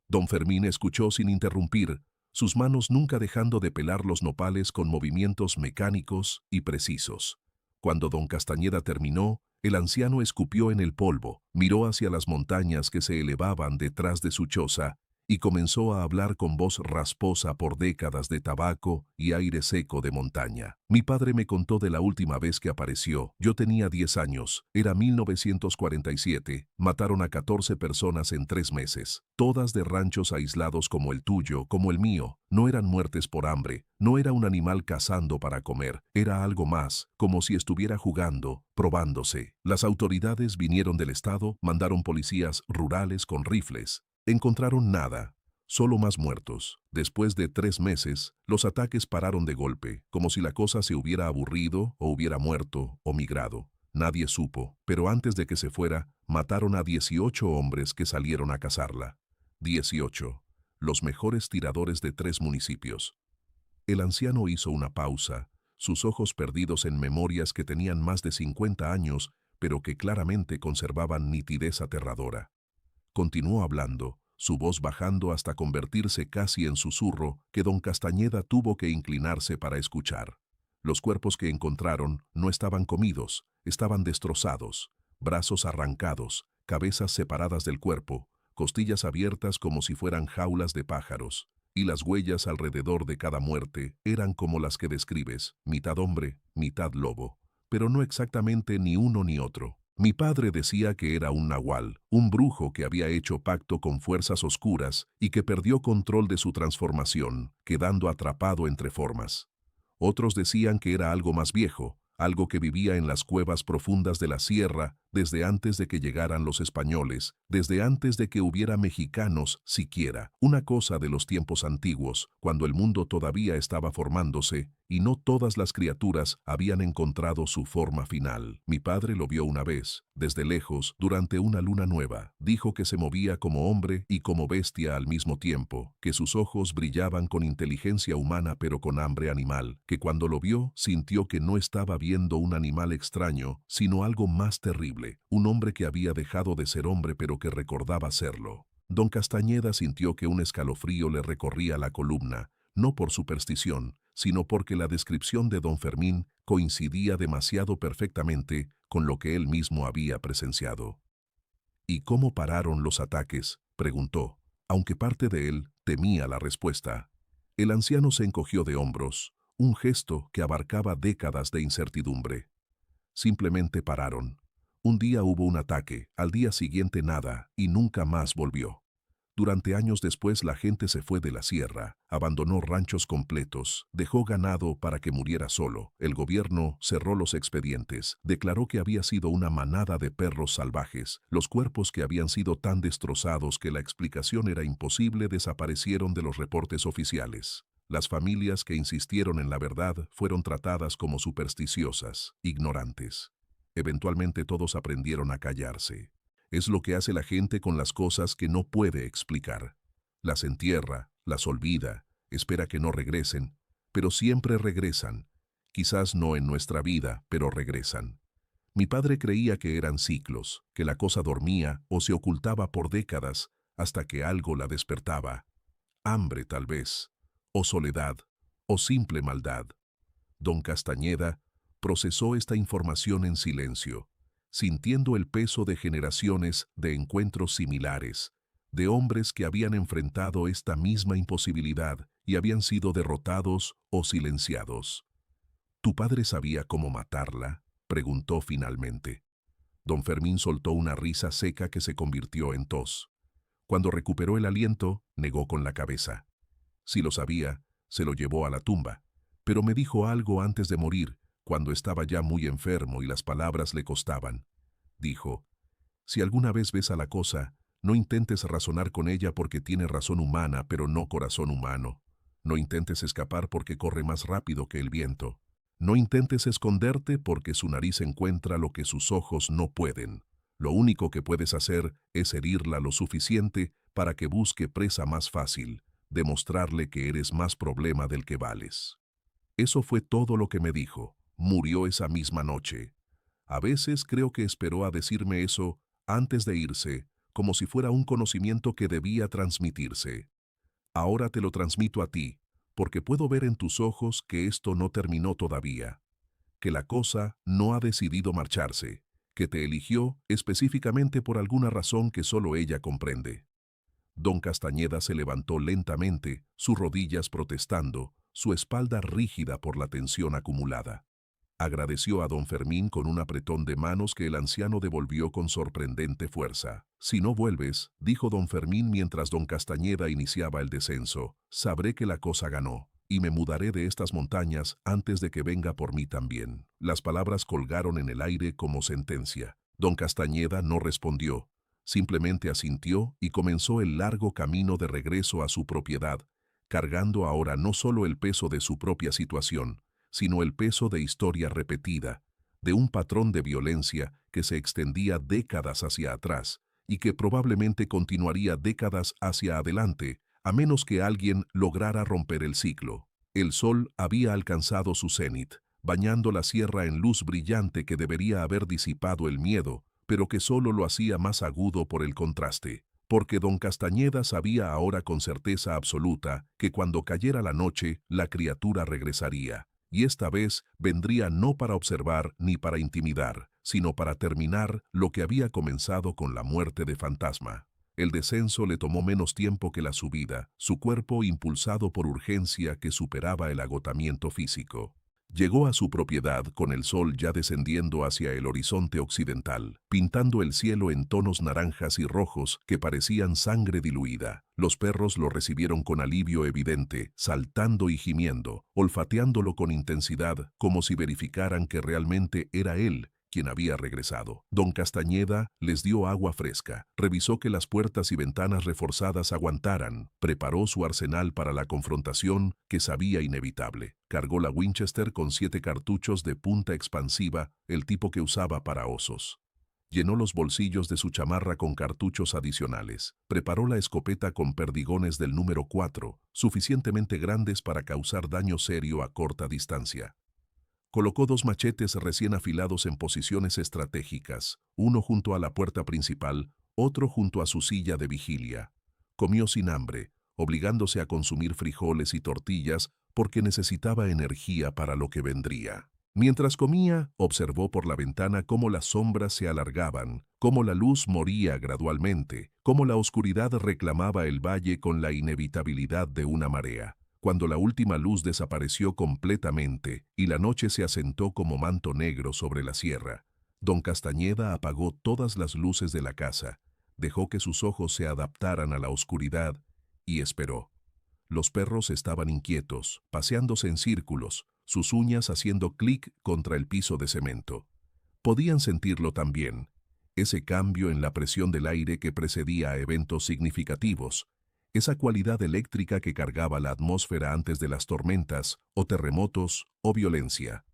Don Fermín escuchó sin interrumpir, sus manos nunca dejando de pelar los nopales con movimientos mecánicos y precisos. Cuando don Castañeda terminó, el anciano escupió en el polvo, miró hacia las montañas que se elevaban detrás de su choza y comenzó a hablar con voz rasposa por décadas de tabaco y aire seco de montaña. Mi padre me contó de la última vez que apareció. Yo tenía 10 años, era 1947, mataron a 14 personas en 3 meses, todas de ranchos aislados como el tuyo, como el mío. No eran muertes por hambre, no era un animal cazando para comer, era algo más, como si estuviera jugando, probándose. Las autoridades vinieron del estado, mandaron policías rurales con rifles. Encontraron nada, solo más muertos. Después de 3 meses, los ataques pararon de golpe, como si la cosa se hubiera aburrido o hubiera muerto o migrado. Nadie supo, pero antes de que se fuera, mataron a 18 hombres que salieron a cazarla. 18, los mejores tiradores de 3 municipios. El anciano hizo una pausa, sus ojos perdidos en memorias que tenían más de 50 años, pero que claramente conservaban nitidez aterradora. Continuó hablando, su voz bajando hasta convertirse casi en susurro que don Castañeda tuvo que inclinarse para escuchar. Los cuerpos que encontraron no estaban comidos, estaban destrozados, brazos arrancados, cabezas separadas del cuerpo, costillas abiertas como si fueran jaulas de pájaros, y las huellas alrededor de cada muerte eran como las que describes, mitad hombre, mitad lobo, pero no exactamente ni uno ni otro. Mi padre decía que era un nahual, un brujo que había hecho pacto con fuerzas oscuras y que perdió control de su transformación, quedando atrapado entre formas. Otros decían que era algo más viejo, algo que vivía en las cuevas profundas de la sierra desde antes de que llegaran los españoles, desde antes de que hubiera mexicanos siquiera, una cosa de los tiempos antiguos, cuando el mundo todavía estaba formándose y no todas las criaturas habían encontrado su forma final. Mi padre lo vio una vez, desde lejos, durante una luna nueva. Dijo que se movía como hombre y como bestia al mismo tiempo, que sus ojos brillaban con inteligencia humana pero con hambre animal, que cuando lo vio sintió que no estaba viendo un animal extraño, sino algo más terrible, un hombre que había dejado de ser hombre pero que recordaba serlo. Don Castañeda sintió que un escalofrío le recorría la columna, no por superstición, sino porque la descripción de don Fermín coincidía demasiado perfectamente con lo que él mismo había presenciado. ¿Y cómo pararon los ataques?, preguntó, aunque parte de él temía la respuesta. El anciano se encogió de hombros, un gesto que abarcaba décadas de incertidumbre. Simplemente pararon. Un día hubo un ataque, al día siguiente nada, y nunca más volvió. Durante años después la gente se fue de la sierra, abandonó ranchos completos, dejó ganado para que muriera solo. El gobierno cerró los expedientes, declaró que había sido una manada de perros salvajes. Los cuerpos que habían sido tan destrozados que la explicación era imposible desaparecieron de los reportes oficiales. Las familias que insistieron en la verdad fueron tratadas como supersticiosas, ignorantes. Eventualmente todos aprendieron a callarse. Es lo que hace la gente con las cosas que no puede explicar. Las entierra, las olvida, espera que no regresen, pero siempre regresan. Quizás no en nuestra vida, pero regresan. Mi padre creía que eran ciclos, que la cosa dormía o se ocultaba por décadas hasta que algo la despertaba. Hambre, tal vez. o soledad, o simple maldad. Don Castañeda procesó esta información en silencio, sintiendo el peso de generaciones de encuentros similares, de hombres que habían enfrentado esta misma imposibilidad y habían sido derrotados o silenciados. ¿Tu padre sabía cómo matarla?, preguntó finalmente. Don Fermín soltó una risa seca que se convirtió en tos. Cuando recuperó el aliento, negó con la cabeza. Si lo sabía, se lo llevó a la tumba, pero me dijo algo antes de morir, cuando estaba ya muy enfermo y las palabras le costaban. Dijo: si alguna vez ves a la cosa, no intentes razonar con ella porque tiene razón humana pero no corazón humano. No intentes escapar porque corre más rápido que el viento. No intentes esconderte porque su nariz encuentra lo que sus ojos no pueden. Lo único que puedes hacer es herirla lo suficiente para que busque presa más fácil, demostrarle que eres más problema del que vales. Eso fue todo lo que me dijo. Murió esa misma noche. A veces creo que esperó a decirme eso antes de irse, como si fuera un conocimiento que debía transmitirse. Ahora te lo transmito a ti, porque puedo ver en tus ojos que esto no terminó todavía, que la cosa no ha decidido marcharse, que te eligió específicamente por alguna razón que solo ella comprende. Don Castañeda se levantó lentamente, sus rodillas protestando, su espalda rígida por la tensión acumulada. Agradeció a don Fermín con un apretón de manos que el anciano devolvió con sorprendente fuerza. Si no vuelves, dijo don Fermín mientras don Castañeda iniciaba el descenso, sabré que la cosa ganó, y me mudaré de estas montañas antes de que venga por mí también. Las palabras colgaron en el aire como sentencia. Don Castañeda no respondió, simplemente asintió y comenzó el largo camino de regreso a su propiedad, cargando ahora no solo el peso de su propia situación, sino el peso de historia repetida, de un patrón de violencia que se extendía décadas hacia atrás y que probablemente continuaría décadas hacia adelante, a menos que alguien lograra romper el ciclo. El sol había alcanzado su cenit, bañando la sierra en luz brillante que debería haber disipado el miedo, pero que solo lo hacía más agudo por el contraste. Porque don Castañeda sabía ahora con certeza absoluta que cuando cayera la noche, la criatura regresaría. Y esta vez vendría no para observar ni para intimidar, sino para terminar lo que había comenzado con la muerte de Fantasma. El descenso le tomó menos tiempo que la subida, su cuerpo impulsado por urgencia que superaba el agotamiento físico. Llegó a su propiedad con el sol ya descendiendo hacia el horizonte occidental, pintando el cielo en tonos naranjas y rojos que parecían sangre diluida. Los perros lo recibieron con alivio evidente, saltando y gimiendo, olfateándolo con intensidad, como si verificaran que realmente era él quien había regresado. Don Castañeda les dio agua fresca, revisó que las puertas y ventanas reforzadas aguantaran, preparó su arsenal para la confrontación que sabía inevitable. Cargó la Winchester con 7 cartuchos de punta expansiva, el tipo que usaba para osos. Llenó los bolsillos de su chamarra con cartuchos adicionales. Preparó la escopeta con perdigones del número 4, suficientemente grandes para causar daño serio a corta distancia. Colocó 2 machetes recién afilados en posiciones estratégicas, uno junto a la puerta principal, otro junto a su silla de vigilia. Comió sin hambre, obligándose a consumir frijoles y tortillas porque necesitaba energía para lo que vendría. Mientras comía, observó por la ventana cómo las sombras se alargaban, cómo la luz moría gradualmente, cómo la oscuridad reclamaba el valle con la inevitabilidad de una marea. Cuando la última luz desapareció completamente y la noche se asentó como manto negro sobre la sierra, don Castañeda apagó todas las luces de la casa, dejó que sus ojos se adaptaran a la oscuridad y esperó. Los perros estaban inquietos, paseándose en círculos, sus uñas haciendo clic contra el piso de cemento. Podían sentirlo también, ese cambio en la presión del aire que precedía a eventos significativos, esa cualidad eléctrica que cargaba la atmósfera antes de las tormentas, o terremotos, o violencia.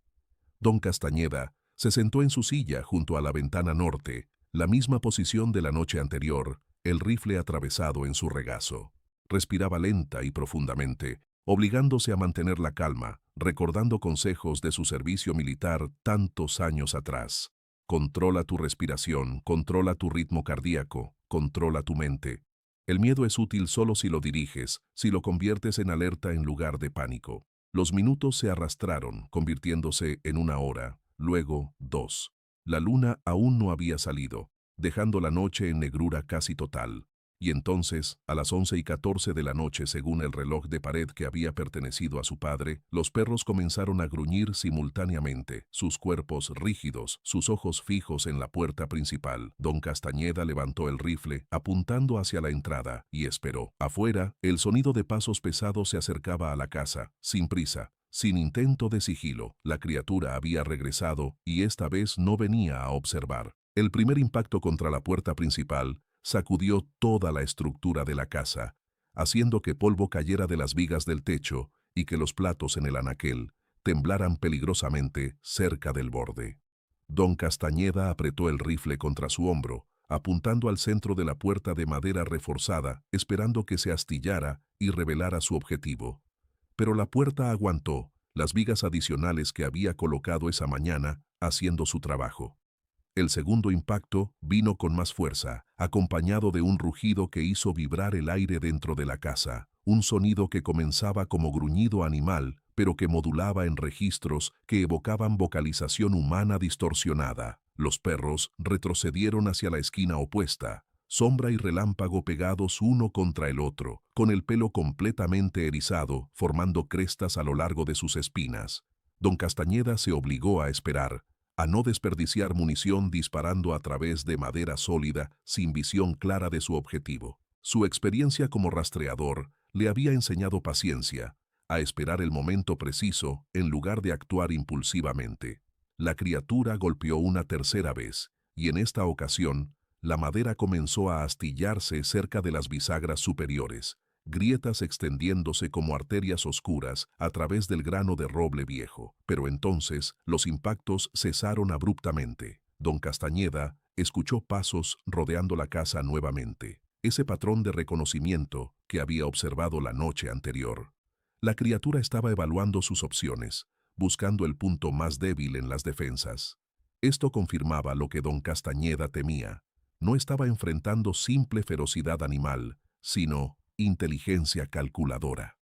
Don Castañeda se sentó en su silla junto a la ventana norte, la misma posición de la noche anterior, el rifle atravesado en su regazo. Respiraba lenta y profundamente, obligándose a mantener la calma, recordando consejos de su servicio militar tantos años atrás. Controla tu respiración, controla tu ritmo cardíaco, controla tu mente. El miedo es útil solo si lo diriges, si lo conviertes en alerta en lugar de pánico. Los minutos se arrastraron, convirtiéndose en 1 hora, luego 2. La luna aún no había salido, dejando la noche en negrura casi total. Y entonces, a las 11:14 de la noche, según el reloj de pared que había pertenecido a su padre, los perros comenzaron a gruñir simultáneamente, sus cuerpos rígidos, sus ojos fijos en la puerta principal. Don Castañeda levantó el rifle, apuntando hacia la entrada, y esperó. Afuera, el sonido de pasos pesados se acercaba a la casa, sin prisa, sin intento de sigilo. La criatura había regresado, y esta vez no venía a observar. El primer impacto contra la puerta principal sacudió toda la estructura de la casa, haciendo que polvo cayera de las vigas del techo y que los platos en el anaquel temblaran peligrosamente cerca del borde. Don Castañeda apretó el rifle contra su hombro, apuntando al centro de la puerta de madera reforzada, esperando que se astillara y revelara su objetivo. Pero la puerta aguantó, las vigas adicionales que había colocado esa mañana haciendo su trabajo. El segundo impacto vino con más fuerza, acompañado de un rugido que hizo vibrar el aire dentro de la casa, un sonido que comenzaba como gruñido animal, pero que modulaba en registros que evocaban vocalización humana distorsionada. Los perros retrocedieron hacia la esquina opuesta, sombra y relámpago pegados uno contra el otro, con el pelo completamente erizado, formando crestas a lo largo de sus espinas. Don Castañeda se obligó a esperar, a no desperdiciar munición disparando a través de madera sólida sin visión clara de su objetivo. Su experiencia como rastreador le había enseñado paciencia, a esperar el momento preciso en lugar de actuar impulsivamente. La criatura golpeó una tercera vez, y en esta ocasión, la madera comenzó a astillarse cerca de las bisagras superiores, grietas extendiéndose como arterias oscuras a través del grano de roble viejo. Pero entonces los impactos cesaron abruptamente. Don Castañeda escuchó pasos rodeando la casa nuevamente, ese patrón de reconocimiento que había observado la noche anterior. La criatura estaba evaluando sus opciones, buscando el punto más débil en las defensas. Esto confirmaba lo que don Castañeda temía. No estaba enfrentando simple ferocidad animal, sino inteligencia calculadora.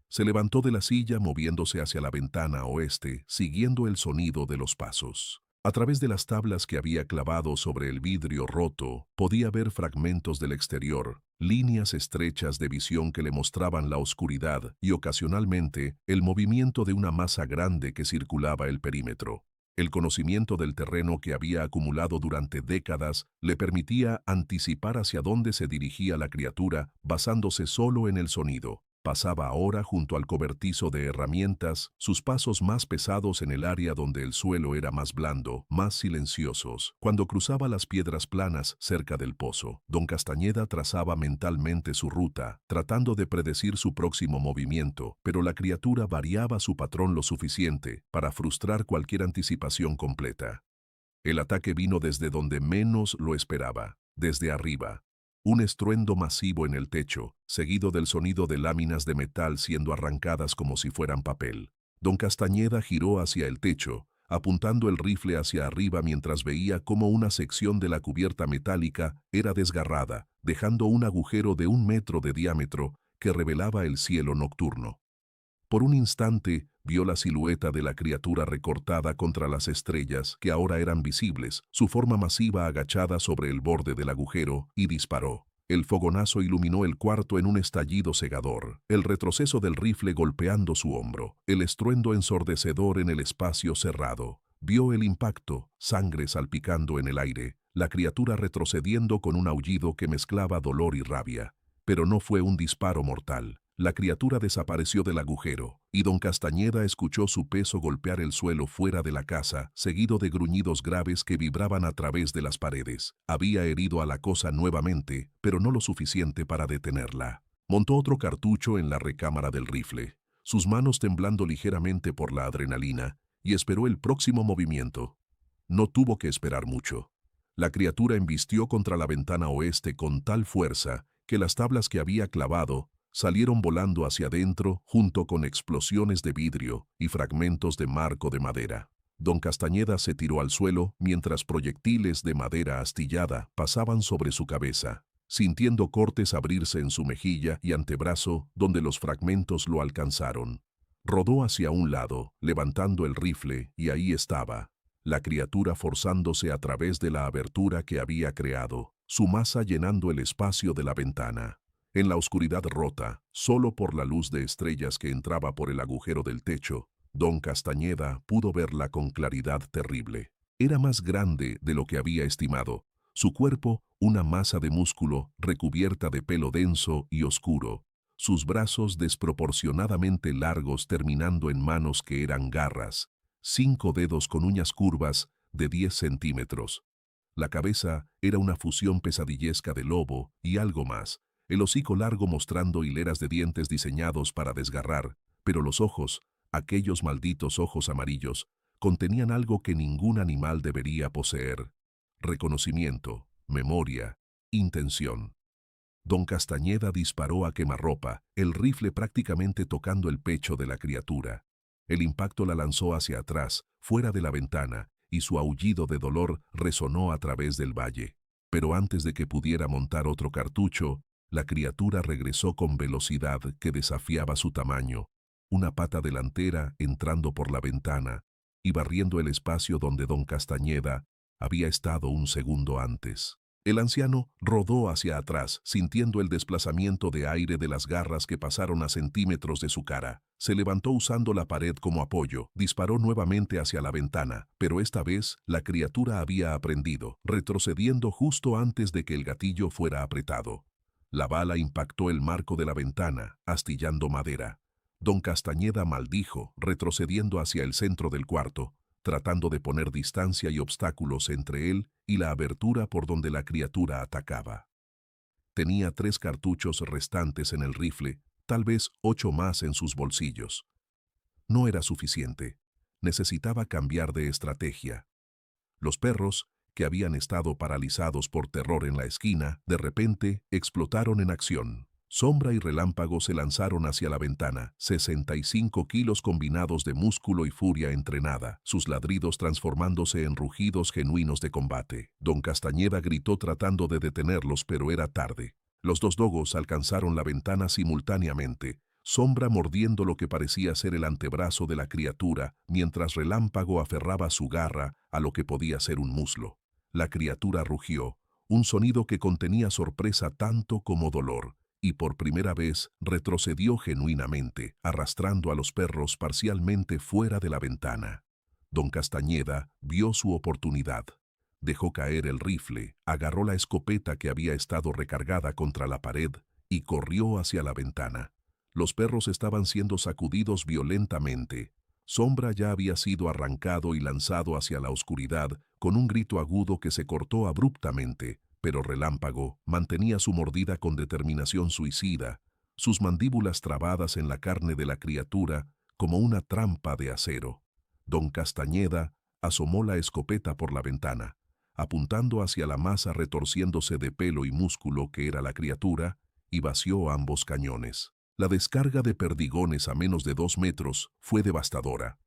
Se levantó de la silla moviéndose hacia la ventana oeste, siguiendo el sonido de los pasos. A través de las tablas que había clavado sobre el vidrio roto, podía ver fragmentos del exterior, líneas estrechas de visión que le mostraban la oscuridad y ocasionalmente el movimiento de una masa grande que circulaba el perímetro. El conocimiento del terreno que había acumulado durante décadas le permitía anticipar hacia dónde se dirigía la criatura basándose solo en el sonido. Pasaba ahora junto al cobertizo de herramientas, sus pasos más pesados en el área donde el suelo era más blando, más silenciosos. Cuando cruzaba las piedras planas cerca del pozo, don Castañeda trazaba mentalmente su ruta, tratando de predecir su próximo movimiento, pero la criatura variaba su patrón lo suficiente para frustrar cualquier anticipación completa. El ataque vino desde donde menos lo esperaba, desde arriba. Un estruendo masivo en el techo, seguido del sonido de láminas de metal siendo arrancadas como si fueran papel. Don Castañeda giró hacia el techo, apuntando el rifle hacia arriba mientras veía cómo una sección de la cubierta metálica era desgarrada, dejando un agujero de 1 metro de diámetro que revelaba el cielo nocturno. Por un instante, vio la silueta de la criatura recortada contra las estrellas que ahora eran visibles, su forma masiva agachada sobre el borde del agujero, y disparó. El fogonazo iluminó el cuarto en un estallido cegador, el retroceso del rifle golpeando su hombro, el estruendo ensordecedor en el espacio cerrado. Vio el impacto, sangre salpicando en el aire, la criatura retrocediendo con un aullido que mezclaba dolor y rabia. Pero no fue un disparo mortal. La criatura desapareció del agujero, y don Castañeda escuchó su peso golpear el suelo fuera de la casa, seguido de gruñidos graves que vibraban a través de las paredes. Había herido a la cosa nuevamente, pero no lo suficiente para detenerla. Montó otro cartucho en la recámara del rifle, sus manos temblando ligeramente por la adrenalina, y esperó el próximo movimiento. No tuvo que esperar mucho. La criatura embistió contra la ventana oeste con tal fuerza que las tablas que había clavado salieron volando hacia adentro junto con explosiones de vidrio y fragmentos de marco de madera. Don Castañeda se tiró al suelo mientras proyectiles de madera astillada pasaban sobre su cabeza. sintiendo cortes abrirse en su mejilla y antebrazo donde los fragmentos lo alcanzaron. Rodó hacia un lado, levantando el rifle, y ahí estaba, la criatura forzándose a través de la abertura que había creado, su masa llenando el espacio de la ventana. En la oscuridad rota, solo por la luz de estrellas que entraba por el agujero del techo, don Castañeda pudo verla con claridad terrible. Era más grande de lo que había estimado. Su cuerpo, una masa de músculo recubierta de pelo denso y oscuro. Sus brazos desproporcionadamente largos terminando en manos que eran garras. 5 dedos con uñas curvas de 10 centímetros. La cabeza era una fusión pesadillesca de lobo y algo más. El hocico largo mostrando hileras de dientes diseñados para desgarrar, pero los ojos, aquellos malditos ojos amarillos, contenían algo que ningún animal debería poseer: reconocimiento, memoria, intención. Don Castañeda disparó a quemarropa, el rifle prácticamente tocando el pecho de la criatura. El impacto la lanzó hacia atrás, fuera de la ventana, y su aullido de dolor resonó a través del valle. Pero antes de que pudiera montar otro cartucho, la criatura regresó con velocidad que desafiaba su tamaño, una pata delantera entrando por la ventana y barriendo el espacio donde don Castañeda había estado un segundo antes. El anciano rodó hacia atrás, sintiendo el desplazamiento de aire de las garras que pasaron a centímetros de su cara. Se levantó usando la pared como apoyo, disparó nuevamente hacia la ventana, pero esta vez la criatura había aprendido, retrocediendo justo antes de que el gatillo fuera apretado. La bala impactó el marco de la ventana, astillando madera. Don Castañeda maldijo, retrocediendo hacia el centro del cuarto, tratando de poner distancia y obstáculos entre él y la abertura por donde la criatura atacaba. Tenía 3 cartuchos restantes en el rifle, tal vez 8 más en sus bolsillos. No era suficiente. Necesitaba cambiar de estrategia. Los perros, que habían estado paralizados por terror en la esquina, de repente explotaron en acción. Sombra y Relámpago se lanzaron hacia la ventana, 65 kilos combinados de músculo y furia entrenada, sus ladridos transformándose en rugidos genuinos de combate. Don Castañeda gritó tratando de detenerlos, pero era tarde. Los 2 dogos alcanzaron la ventana simultáneamente, Sombra mordiendo lo que parecía ser el antebrazo de la criatura, mientras Relámpago aferraba su garra a lo que podía ser un muslo. La criatura rugió, un sonido que contenía sorpresa tanto como dolor, y por primera vez retrocedió genuinamente, arrastrando a los perros parcialmente fuera de la ventana. Don Castañeda vio su oportunidad. Dejó caer el rifle, agarró la escopeta que había estado recargada contra la pared y corrió hacia la ventana. Los perros estaban siendo sacudidos violentamente. Sombra ya había sido arrancado y lanzado hacia la oscuridad con un grito agudo que se cortó abruptamente, pero Relámpago mantenía su mordida con determinación suicida, sus mandíbulas trabadas en la carne de la criatura como una trampa de acero. Don Castañeda asomó la escopeta por la ventana, apuntando hacia la masa retorciéndose de pelo y músculo que era la criatura, y vació ambos cañones. La descarga de perdigones a menos de 2 metros fue devastadora.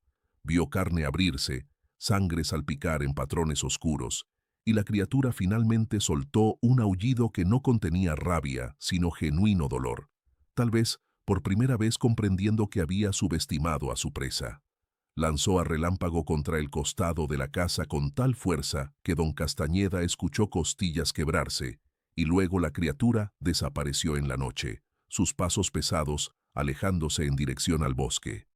Vio carne abrirse, sangre salpicar en patrones oscuros, y la criatura finalmente soltó un aullido que no contenía rabia, sino genuino dolor, tal vez por primera vez comprendiendo que había subestimado a su presa. Lanzó a Relámpago contra el costado de la casa con tal fuerza que don Castañeda escuchó costillas quebrarse, y luego la criatura desapareció en la noche, sus pasos pesados alejándose en dirección al bosque.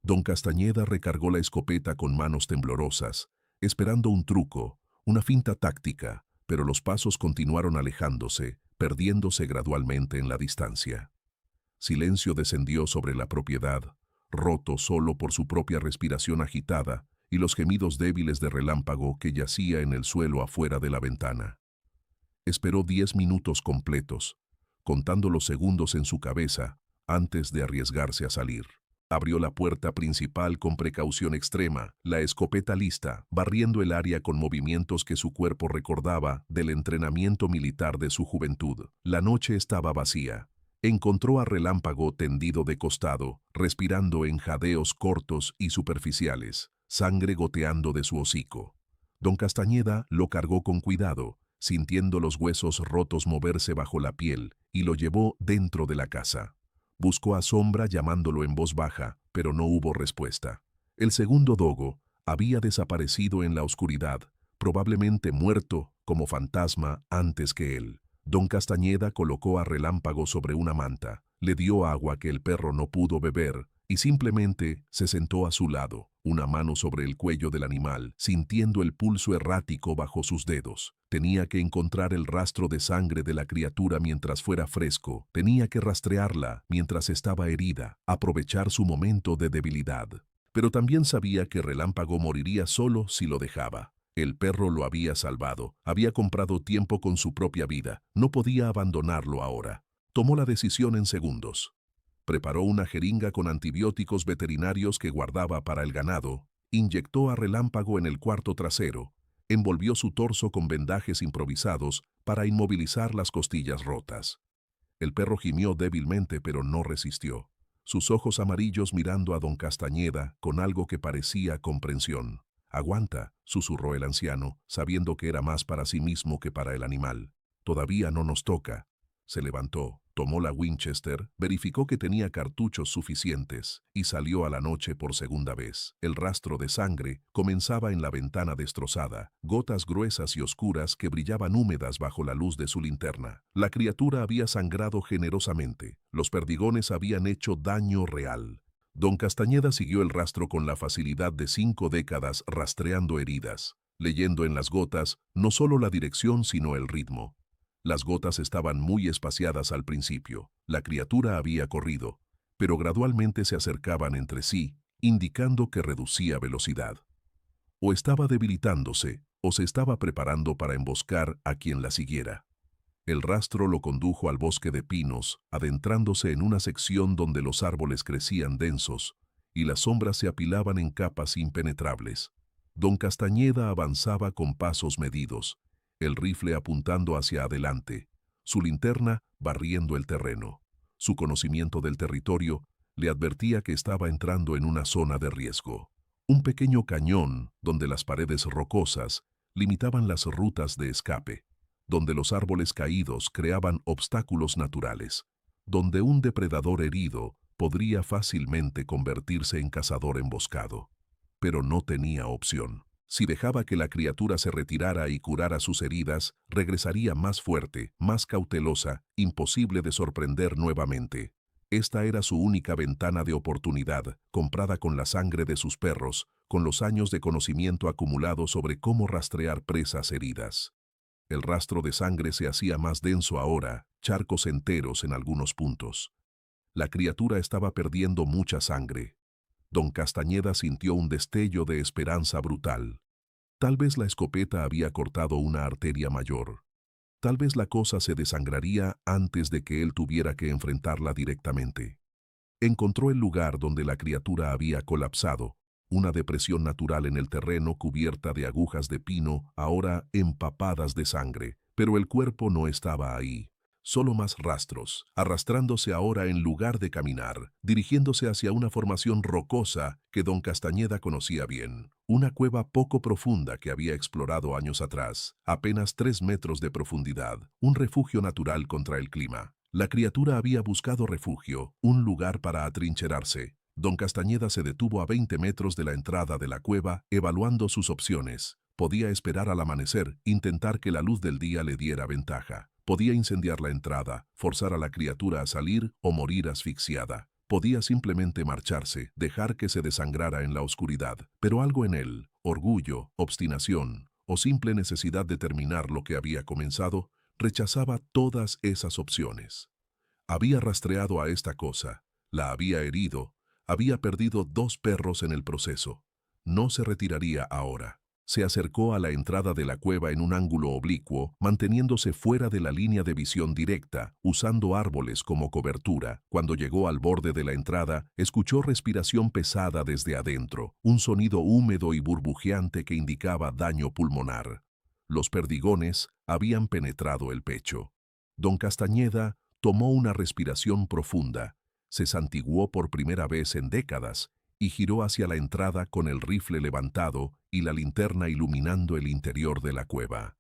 Don Castañeda recargó la escopeta con manos temblorosas, esperando un truco, una finta táctica, pero los pasos continuaron alejándose, perdiéndose gradualmente en la distancia. Silencio descendió sobre la propiedad, roto solo por su propia respiración agitada y los gemidos débiles de Relámpago que yacía en el suelo afuera de la ventana. Esperó 10 minutos completos, contando los segundos en su cabeza antes de arriesgarse a salir. Abrió la puerta principal con precaución extrema, la escopeta lista, barriendo el área con movimientos que su cuerpo recordaba del entrenamiento militar de su juventud. La noche estaba vacía. Encontró a Relámpago tendido de costado, respirando en jadeos cortos y superficiales, sangre goteando de su hocico. Don Castañeda lo cargó con cuidado, sintiendo los huesos rotos moverse bajo la piel, y lo llevó dentro de la casa. Buscó a Sombra llamándolo en voz baja, pero no hubo respuesta. El segundo dogo había desaparecido en la oscuridad, probablemente muerto como fantasma antes que él. Don Castañeda colocó a Relámpago sobre una manta, le dio agua que el perro no pudo beber y simplemente se sentó a su lado, una mano sobre el cuello del animal, sintiendo el pulso errático bajo sus dedos. Tenía que encontrar el rastro de sangre de la criatura mientras fuera fresco, tenía que rastrearla mientras estaba herida, aprovechar su momento de debilidad. Pero también sabía que Relámpago moriría solo si lo dejaba. El perro lo había salvado, había comprado tiempo con su propia vida, no podía abandonarlo ahora. Tomó la decisión en segundos. Preparó una jeringa con antibióticos veterinarios que guardaba para el ganado, inyectó a Relámpago en el cuarto trasero, envolvió su torso con vendajes improvisados para inmovilizar las costillas rotas. El perro gimió débilmente pero no resistió, sus ojos amarillos mirando a don Castañeda con algo que parecía comprensión. «Aguanta», susurró el anciano, sabiendo que era más para sí mismo que para el animal. «Todavía no nos toca». Se levantó, tomó la Winchester, verificó que tenía cartuchos suficientes y salió a la noche por segunda vez. El rastro de sangre comenzaba en la ventana destrozada, gotas gruesas y oscuras que brillaban húmedas bajo la luz de su linterna. La criatura había sangrado generosamente, los perdigones habían hecho daño real. Don Castañeda siguió el rastro con la facilidad de 5 décadas rastreando heridas, leyendo en las gotas no solo la dirección sino el ritmo. Las gotas estaban muy espaciadas al principio, la criatura había corrido, pero gradualmente se acercaban entre sí, indicando que reducía velocidad. O estaba debilitándose, o se estaba preparando para emboscar a quien la siguiera. El rastro lo condujo al bosque de pinos, adentrándose en una sección donde los árboles crecían densos y las sombras se apilaban en capas impenetrables. Don Castañeda avanzaba con pasos medidos, el rifle apuntando hacia adelante, su linterna barriendo el terreno. Su conocimiento del territorio le advertía que estaba entrando en una zona de riesgo. Un pequeño cañón donde las paredes rocosas limitaban las rutas de escape, donde los árboles caídos creaban obstáculos naturales, donde un depredador herido podría fácilmente convertirse en cazador emboscado. Pero no tenía opción. Si dejaba que la criatura se retirara y curara sus heridas, regresaría más fuerte, más cautelosa, imposible de sorprender nuevamente. Esta era su única ventana de oportunidad, comprada con la sangre de sus perros, con los años de conocimiento acumulado sobre cómo rastrear presas heridas. El rastro de sangre se hacía más denso ahora, charcos enteros en algunos puntos. La criatura estaba perdiendo mucha sangre. Don Castañeda sintió un destello de esperanza brutal. Tal vez la escopeta había cortado una arteria mayor. Tal vez la cosa se desangraría antes de que él tuviera que enfrentarla directamente. Encontró el lugar donde la criatura había colapsado, una depresión natural en el terreno cubierta de agujas de pino, ahora empapadas de sangre, pero el cuerpo no estaba ahí. Solo más rastros, arrastrándose ahora en lugar de caminar, dirigiéndose hacia una formación rocosa que don Castañeda conocía bien. Una cueva poco profunda que había explorado años atrás, apenas 3 metros de profundidad, un refugio natural contra el clima. La criatura había buscado refugio, un lugar para atrincherarse. Don Castañeda se detuvo a 20 metros de la entrada de la cueva, evaluando sus opciones. Podía esperar al amanecer, intentar que la luz del día le diera ventaja. Podía incendiar la entrada, forzar a la criatura a salir o morir asfixiada. Podía simplemente marcharse, dejar que se desangrara en la oscuridad. Pero algo en él, orgullo, obstinación o simple necesidad de terminar lo que había comenzado, rechazaba todas esas opciones. Había rastreado a esta cosa, la había herido, había perdido 2 perros en el proceso. No se retiraría ahora. Se acercó a la entrada de la cueva en un ángulo oblicuo, manteniéndose fuera de la línea de visión directa, usando árboles como cobertura. Cuando llegó al borde de la entrada, escuchó respiración pesada desde adentro, un sonido húmedo y burbujeante que indicaba daño pulmonar. Los perdigones habían penetrado el pecho. Don Castañeda tomó una respiración profunda, se santiguó por primera vez en décadas y giró hacia la entrada con el rifle levantado y la linterna iluminando el interior de la cueva.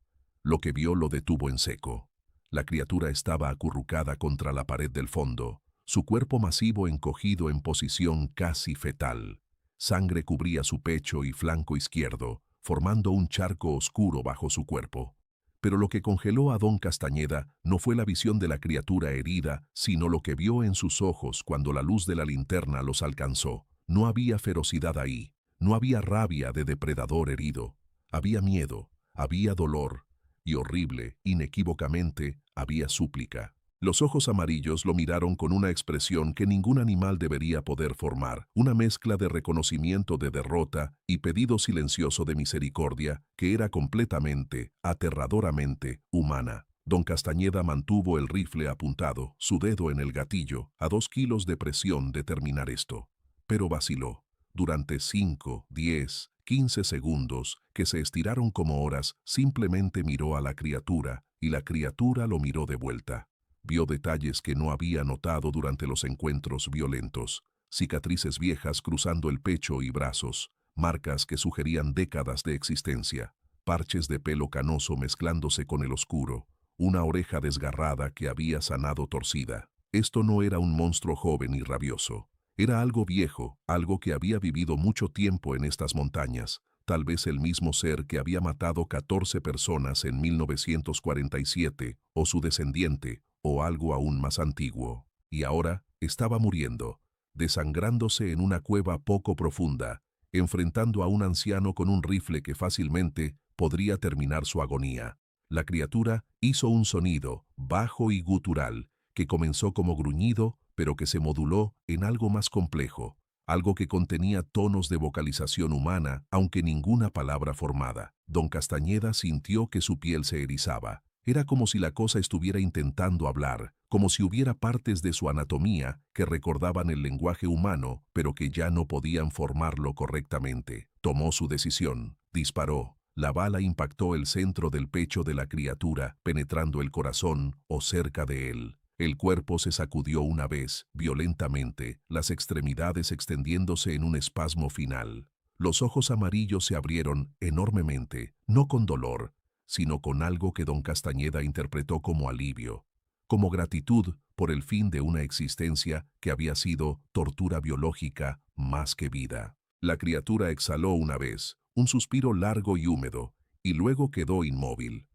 Lo que vio lo detuvo en seco. La criatura estaba acurrucada contra la pared del fondo, su cuerpo masivo encogido en posición casi fetal. Sangre cubría su pecho y flanco izquierdo, formando un charco oscuro bajo su cuerpo. Pero lo que congeló a don Castañeda no fue la visión de la criatura herida, sino lo que vio en sus ojos cuando la luz de la linterna los alcanzó. No había ferocidad ahí, no había rabia de depredador herido. Había miedo, había dolor, y horrible, inequívocamente, había súplica. Los ojos amarillos lo miraron con una expresión que ningún animal debería poder formar, una mezcla de reconocimiento de derrota y pedido silencioso de misericordia que era completamente, aterradoramente, humana. Don Castañeda mantuvo el rifle apuntado, su dedo en el gatillo, a 2 kilos de presión de terminar esto. Pero vaciló. Durante 5, 10, 15 segundos, que se estiraron como horas, simplemente miró a la criatura, y la criatura lo miró de vuelta. Vio detalles que no había notado durante los encuentros violentos, cicatrices viejas cruzando el pecho y brazos, marcas que sugerían décadas de existencia, parches de pelo canoso mezclándose con el oscuro, una oreja desgarrada que había sanado torcida. Esto no era un monstruo joven y rabioso. Era algo viejo, algo que había vivido mucho tiempo en estas montañas, tal vez el mismo ser que había matado 14 personas en 1947, o su descendiente, o algo aún más antiguo. Y ahora estaba muriendo, desangrándose en una cueva poco profunda, enfrentando a un anciano con un rifle que fácilmente podría terminar su agonía. La criatura hizo un sonido, bajo y gutural, que comenzó como gruñido, pero que se moduló en algo más complejo, algo que contenía tonos de vocalización humana, aunque ninguna palabra formada. Don Castañeda sintió que su piel se erizaba. Era como si la cosa estuviera intentando hablar, como si hubiera partes de su anatomía que recordaban el lenguaje humano, pero que ya no podían formarlo correctamente. Tomó su decisión, disparó. La bala impactó el centro del pecho de la criatura, penetrando el corazón o cerca de él. El cuerpo se sacudió una vez, violentamente, las extremidades extendiéndose en un espasmo final. Los ojos amarillos se abrieron enormemente, no con dolor, sino con algo que don Castañeda interpretó como alivio, como gratitud por el fin de una existencia que había sido tortura biológica más que vida. La criatura exhaló una vez, un suspiro largo y húmedo, y luego quedó inmóvil.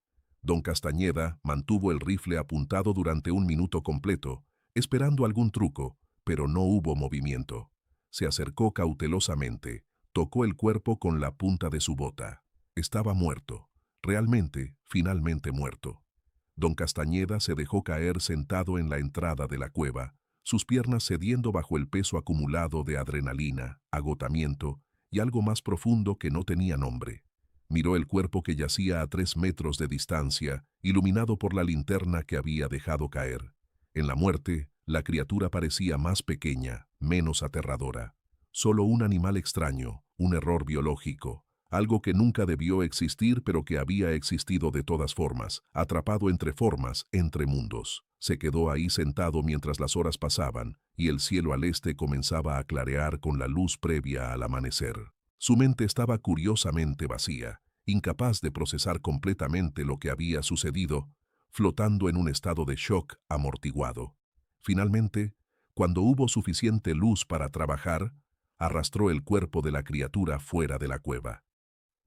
Don Castañeda mantuvo el rifle apuntado durante 1 minuto completo, esperando algún truco, pero no hubo movimiento. Se acercó cautelosamente, tocó el cuerpo con la punta de su bota. Estaba muerto, realmente, finalmente muerto. Don Castañeda se dejó caer sentado en la entrada de la cueva, sus piernas cediendo bajo el peso acumulado de adrenalina, agotamiento y algo más profundo que no tenía nombre. Miró el cuerpo que yacía a 3 metros de distancia, iluminado por la linterna que había dejado caer. En la muerte, la criatura parecía más pequeña, menos aterradora. Solo un animal extraño, un error biológico, algo que nunca debió existir pero que había existido de todas formas, atrapado entre formas, entre mundos. Se quedó ahí sentado mientras las horas pasaban y el cielo al este comenzaba a clarear con la luz previa al amanecer. Su mente estaba curiosamente vacía, incapaz de procesar completamente lo que había sucedido, flotando en un estado de shock amortiguado. Finalmente, cuando hubo suficiente luz para trabajar, arrastró el cuerpo de la criatura fuera de la cueva.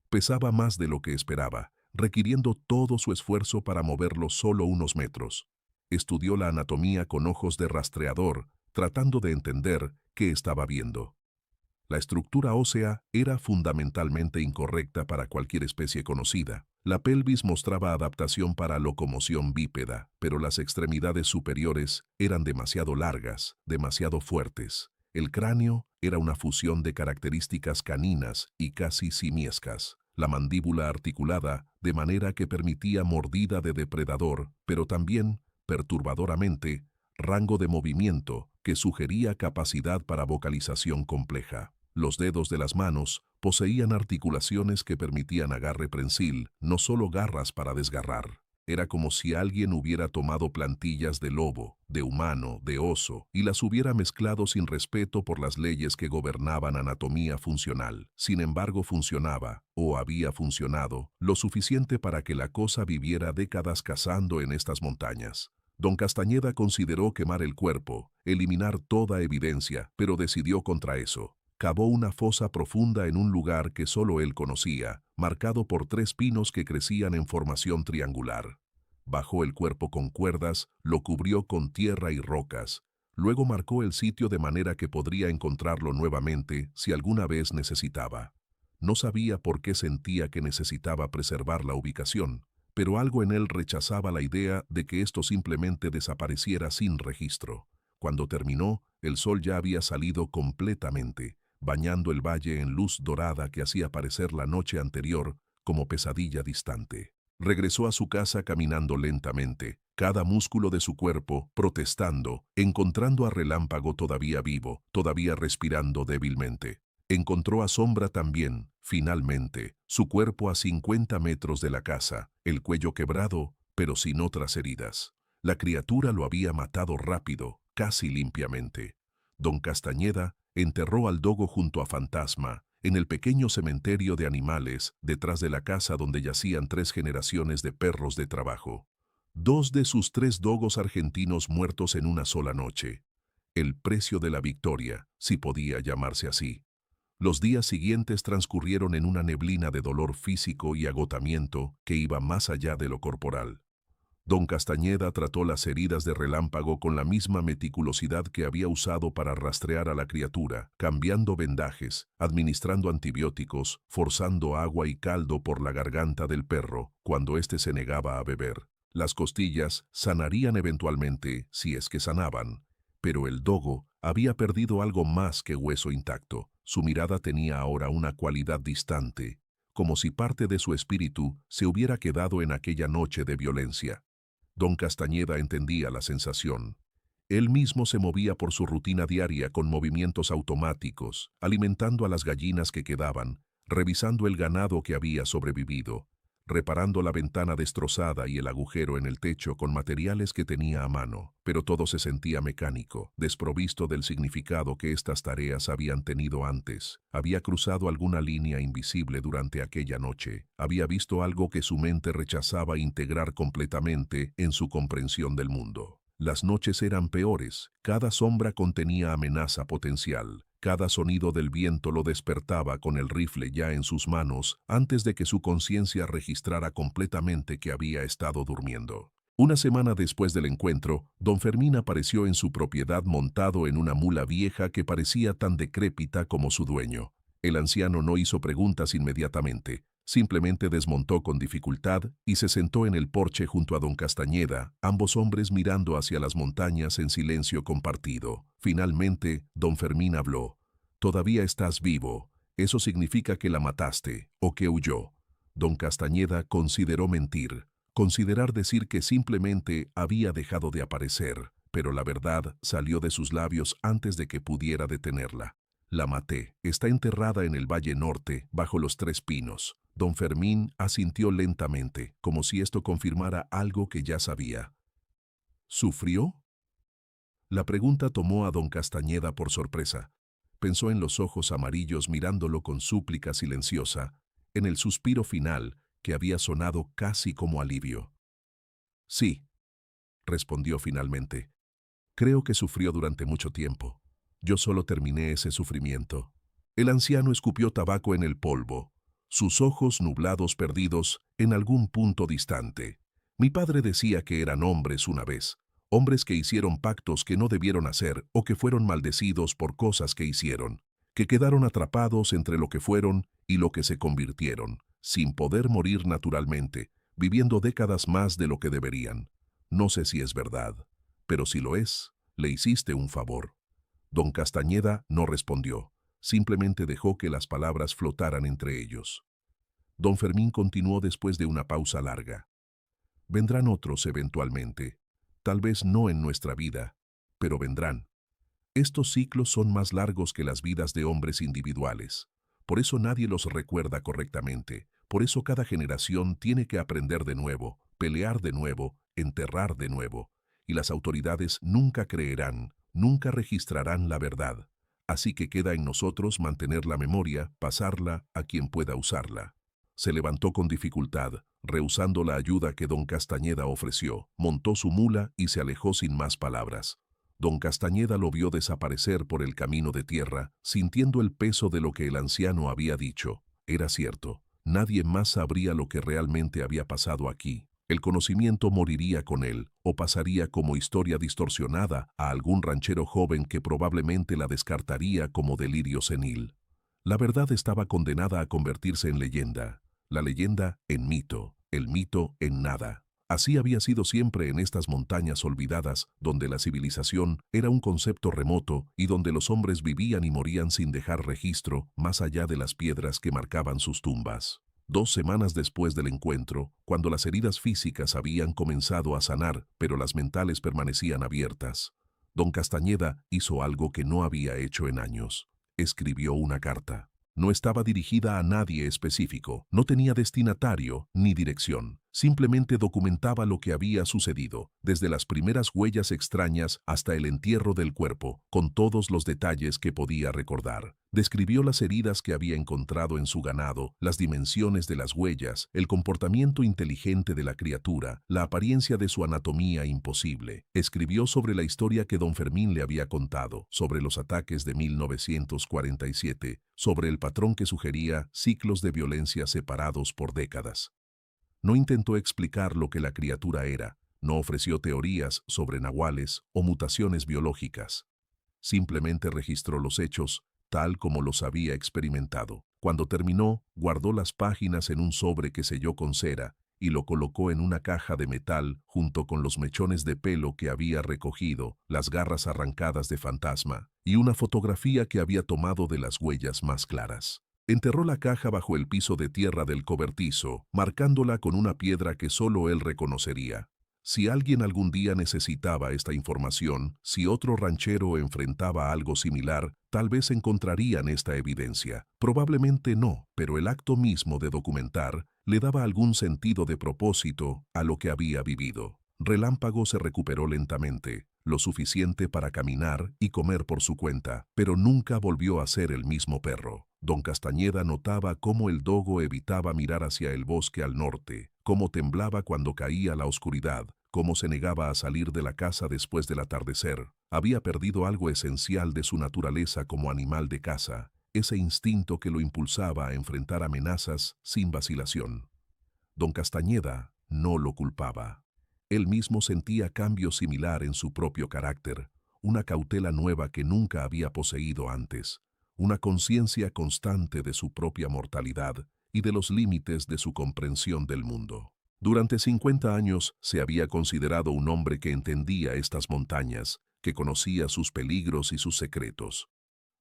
Pesaba más de lo que esperaba, requiriendo todo su esfuerzo para moverlo solo unos metros. Estudió la anatomía con ojos de rastreador, tratando de entender qué estaba viendo. La estructura ósea era fundamentalmente incorrecta para cualquier especie conocida. La pelvis mostraba adaptación para locomoción bípeda, pero las extremidades superiores eran demasiado largas, demasiado fuertes. El cráneo era una fusión de características caninas y casi simiescas. La mandíbula articulada, de manera que permitía mordida de depredador, pero también, perturbadoramente, rango de movimiento que sugería capacidad para vocalización compleja. Los dedos de las manos poseían articulaciones que permitían agarre prensil, no solo garras para desgarrar. Era como si alguien hubiera tomado plantillas de lobo, de humano, de oso, y las hubiera mezclado sin respeto por las leyes que gobernaban anatomía funcional. Sin embargo, funcionaba, o había funcionado, lo suficiente para que la cosa viviera décadas cazando en estas montañas. Don Castañeda consideró quemar el cuerpo, eliminar toda evidencia, pero decidió contra eso. Cavó una fosa profunda en un lugar que solo él conocía, marcado por 3 pinos que crecían en formación triangular. Bajó el cuerpo con cuerdas, lo cubrió con tierra y rocas. Luego marcó el sitio de manera que podría encontrarlo nuevamente si alguna vez necesitaba. No sabía por qué sentía que necesitaba preservar la ubicación, pero algo en él rechazaba la idea de que esto simplemente desapareciera sin registro. Cuando terminó, el sol ya había salido completamente, bañando el valle en luz dorada que hacía parecer la noche anterior como pesadilla distante. Regresó a su casa caminando lentamente, cada músculo de su cuerpo protestando, encontrando a Relámpago todavía vivo, todavía respirando débilmente. Encontró a Sombra también, finalmente, su cuerpo a 50 metros de la casa, el cuello quebrado, pero sin otras heridas. La criatura lo había matado rápido, casi limpiamente. Don Castañeda enterró al dogo junto a Fantasma, en el pequeño cementerio de animales, detrás de la casa donde yacían 3 generaciones de perros de trabajo. 2 de sus 3 dogos argentinos muertos en una sola noche. El precio de la victoria, si podía llamarse así. Los días siguientes transcurrieron en una neblina de dolor físico y agotamiento que iba más allá de lo corporal. Don Castañeda trató las heridas de Relámpago con la misma meticulosidad que había usado para rastrear a la criatura, cambiando vendajes, administrando antibióticos, forzando agua y caldo por la garganta del perro cuando éste se negaba a beber. Las costillas sanarían eventualmente, si es que sanaban, pero el dogo había perdido algo más que hueso intacto. Su mirada tenía ahora una cualidad distante, como si parte de su espíritu se hubiera quedado en aquella noche de violencia. Don Castañeda entendía la sensación. Él mismo se movía por su rutina diaria con movimientos automáticos, alimentando a las gallinas que quedaban, revisando el ganado que había sobrevivido, reparando la ventana destrozada y el agujero en el techo con materiales que tenía a mano, pero todo se sentía mecánico, desprovisto del significado que estas tareas habían tenido antes. Había cruzado alguna línea invisible durante aquella noche, había visto algo que su mente rechazaba integrar completamente en su comprensión del mundo. Las noches eran peores, cada sombra contenía amenaza potencial. Cada sonido del viento lo despertaba con el rifle ya en sus manos antes de que su conciencia registrara completamente que había estado durmiendo. Una semana después del encuentro, don Fermín apareció en su propiedad montado en una mula vieja que parecía tan decrépita como su dueño. El anciano no hizo preguntas inmediatamente, simplemente desmontó con dificultad y se sentó en el porche junto a don Castañeda, ambos hombres mirando hacia las montañas en silencio compartido. Finalmente, don Fermín habló. «Todavía estás vivo. Eso significa que la mataste, o que huyó». Don Castañeda consideró mentir, considerar decir que simplemente había dejado de aparecer, pero la verdad salió de sus labios antes de que pudiera detenerla. «La maté. Está enterrada en el Valle Norte, bajo los 3 pinos». Don Fermín asintió lentamente, como si esto confirmara algo que ya sabía. ¿Sufrió? La pregunta tomó a don Castañeda por sorpresa. Pensó en los ojos amarillos mirándolo con súplica silenciosa, en el suspiro final que había sonado casi como alivio. «Sí», respondió finalmente. «Creo que sufrió durante mucho tiempo. Yo solo terminé ese sufrimiento». El anciano escupió tabaco en el polvo, sus ojos nublados perdidos en algún punto distante. «Mi padre decía que eran hombres una vez, hombres que hicieron pactos que no debieron hacer o que fueron maldecidos por cosas que hicieron, que quedaron atrapados entre lo que fueron y lo que se convirtieron, sin poder morir naturalmente, viviendo décadas más de lo que deberían. No sé si es verdad, pero si lo es, le hiciste un favor». Don Castañeda no respondió. Simplemente dejó que las palabras flotaran entre ellos. Don Fermín continuó después de una pausa larga. «Vendrán otros eventualmente. Tal vez no en nuestra vida, pero vendrán. Estos ciclos son más largos que las vidas de hombres individuales. Por eso nadie los recuerda correctamente. Por eso cada generación tiene que aprender de nuevo, pelear de nuevo, enterrar de nuevo. Y las autoridades nunca creerán, nunca registrarán la verdad. Así que queda en nosotros mantener la memoria, pasarla a quien pueda usarla. Se levantó con dificultad, rehusando la ayuda que don Castañeda ofreció, montó su mula y se alejó sin más palabras. Don Castañeda lo vio desaparecer por el camino de tierra, sintiendo el peso de lo que el anciano había dicho. Era cierto, nadie más sabría lo que realmente había pasado aquí. El conocimiento moriría con él, o pasaría como historia distorsionada a algún ranchero joven que probablemente la descartaría como delirio senil. La verdad estaba condenada a convertirse en leyenda, la leyenda en mito, el mito en nada. Así había sido siempre en estas montañas olvidadas, donde la civilización era un concepto remoto y donde los hombres vivían y morían sin dejar registro más allá de las piedras que marcaban sus tumbas. 2 semanas después del encuentro, cuando las heridas físicas habían comenzado a sanar, pero las mentales permanecían abiertas, don Castañeda hizo algo que no había hecho en años. Escribió una carta. No estaba dirigida a nadie específico, no tenía destinatario ni dirección. Simplemente documentaba lo que había sucedido, desde las primeras huellas extrañas hasta el entierro del cuerpo, con todos los detalles que podía recordar. Describió las heridas que había encontrado en su ganado, las dimensiones de las huellas, el comportamiento inteligente de la criatura, la apariencia de su anatomía imposible. Escribió sobre la historia que don Fermín le había contado, sobre los ataques de 1947, sobre el patrón que sugería ciclos de violencia separados por décadas. No intentó explicar lo que la criatura era, no ofreció teorías sobre nahuales o mutaciones biológicas. Simplemente registró los hechos, tal como los había experimentado. Cuando terminó, guardó las páginas en un sobre que selló con cera y lo colocó en una caja de metal junto con los mechones de pelo que había recogido, las garras arrancadas de fantasma y una fotografía que había tomado de las huellas más claras. Enterró la caja bajo el piso de tierra del cobertizo, marcándola con una piedra que solo él reconocería. Si alguien algún día necesitaba esta información, si otro ranchero enfrentaba algo similar, tal vez encontrarían esta evidencia. Probablemente no, pero el acto mismo de documentar le daba algún sentido de propósito a lo que había vivido. Relámpago se recuperó lentamente, lo suficiente para caminar y comer por su cuenta, pero nunca volvió a ser el mismo perro. Don Castañeda notaba cómo el dogo evitaba mirar hacia el bosque al norte, cómo temblaba cuando caía la oscuridad, cómo se negaba a salir de la casa después del atardecer. Había perdido algo esencial de su naturaleza como animal de caza, ese instinto que lo impulsaba a enfrentar amenazas sin vacilación. Don Castañeda no lo culpaba. Él mismo sentía cambio similar en su propio carácter, una cautela nueva que nunca había poseído antes, una conciencia constante de su propia mortalidad y de los límites de su comprensión del mundo. Durante 50 años se había considerado un hombre que entendía estas montañas, que conocía sus peligros y sus secretos.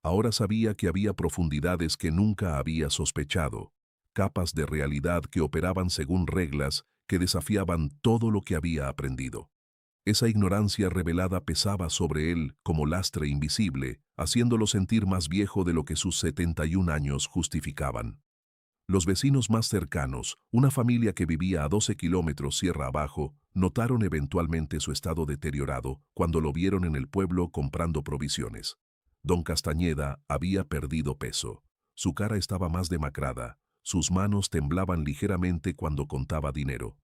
Ahora sabía que había profundidades que nunca había sospechado, capas de realidad que operaban según reglas que desafiaban todo lo que había aprendido. Esa ignorancia revelada pesaba sobre él como lastre invisible, haciéndolo sentir más viejo de lo que sus 71 años justificaban. Los vecinos más cercanos, una familia que vivía a 12 kilómetros sierra abajo, notaron eventualmente su estado deteriorado cuando lo vieron en el pueblo comprando provisiones. Don Castañeda había perdido peso. Su cara estaba más demacrada, sus manos temblaban ligeramente cuando contaba dinero.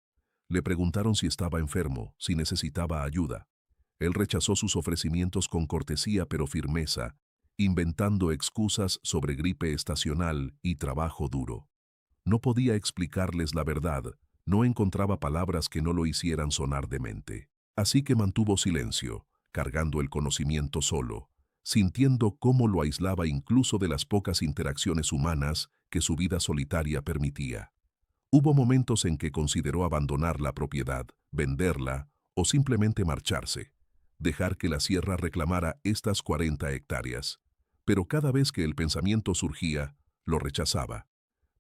Le preguntaron si estaba enfermo, si necesitaba ayuda. Él rechazó sus ofrecimientos con cortesía pero firmeza, inventando excusas sobre gripe estacional y trabajo duro. No podía explicarles la verdad, no encontraba palabras que no lo hicieran sonar demente. Así que mantuvo silencio, cargando el conocimiento solo, sintiendo cómo lo aislaba incluso de las pocas interacciones humanas que su vida solitaria permitía. Hubo momentos en que consideró abandonar la propiedad, venderla o simplemente marcharse, dejar que la sierra reclamara estas 40 hectáreas. Pero cada vez que el pensamiento surgía, lo rechazaba.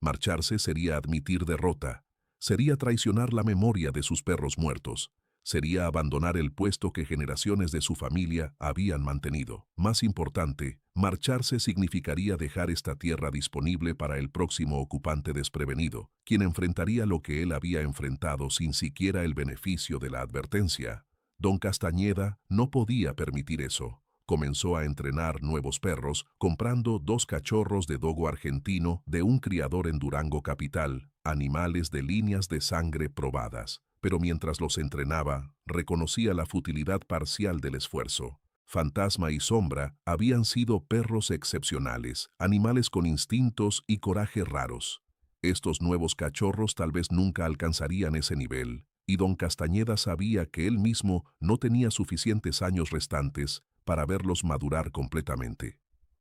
Marcharse sería admitir derrota, sería traicionar la memoria de sus perros muertos, sería abandonar el puesto que generaciones de su familia habían mantenido. Más importante, marcharse significaría dejar esta tierra disponible para el próximo ocupante desprevenido, quien enfrentaría lo que él había enfrentado sin siquiera el beneficio de la advertencia. Don Castañeda no podía permitir eso. Comenzó a entrenar nuevos perros, comprando 2 cachorros de dogo argentino de un criador en Durango capital, animales de líneas de sangre probadas. Pero mientras los entrenaba, reconocía la futilidad parcial del esfuerzo. Fantasma y Sombra habían sido perros excepcionales, animales con instintos y coraje raros. Estos nuevos cachorros tal vez nunca alcanzarían ese nivel, y don Castañeda sabía que él mismo no tenía suficientes años restantes para verlos madurar completamente.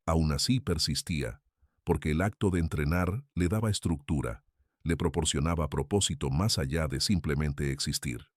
Aún así persistía, porque el acto de entrenar le daba estructura, le proporcionaba propósito más allá de simplemente existir.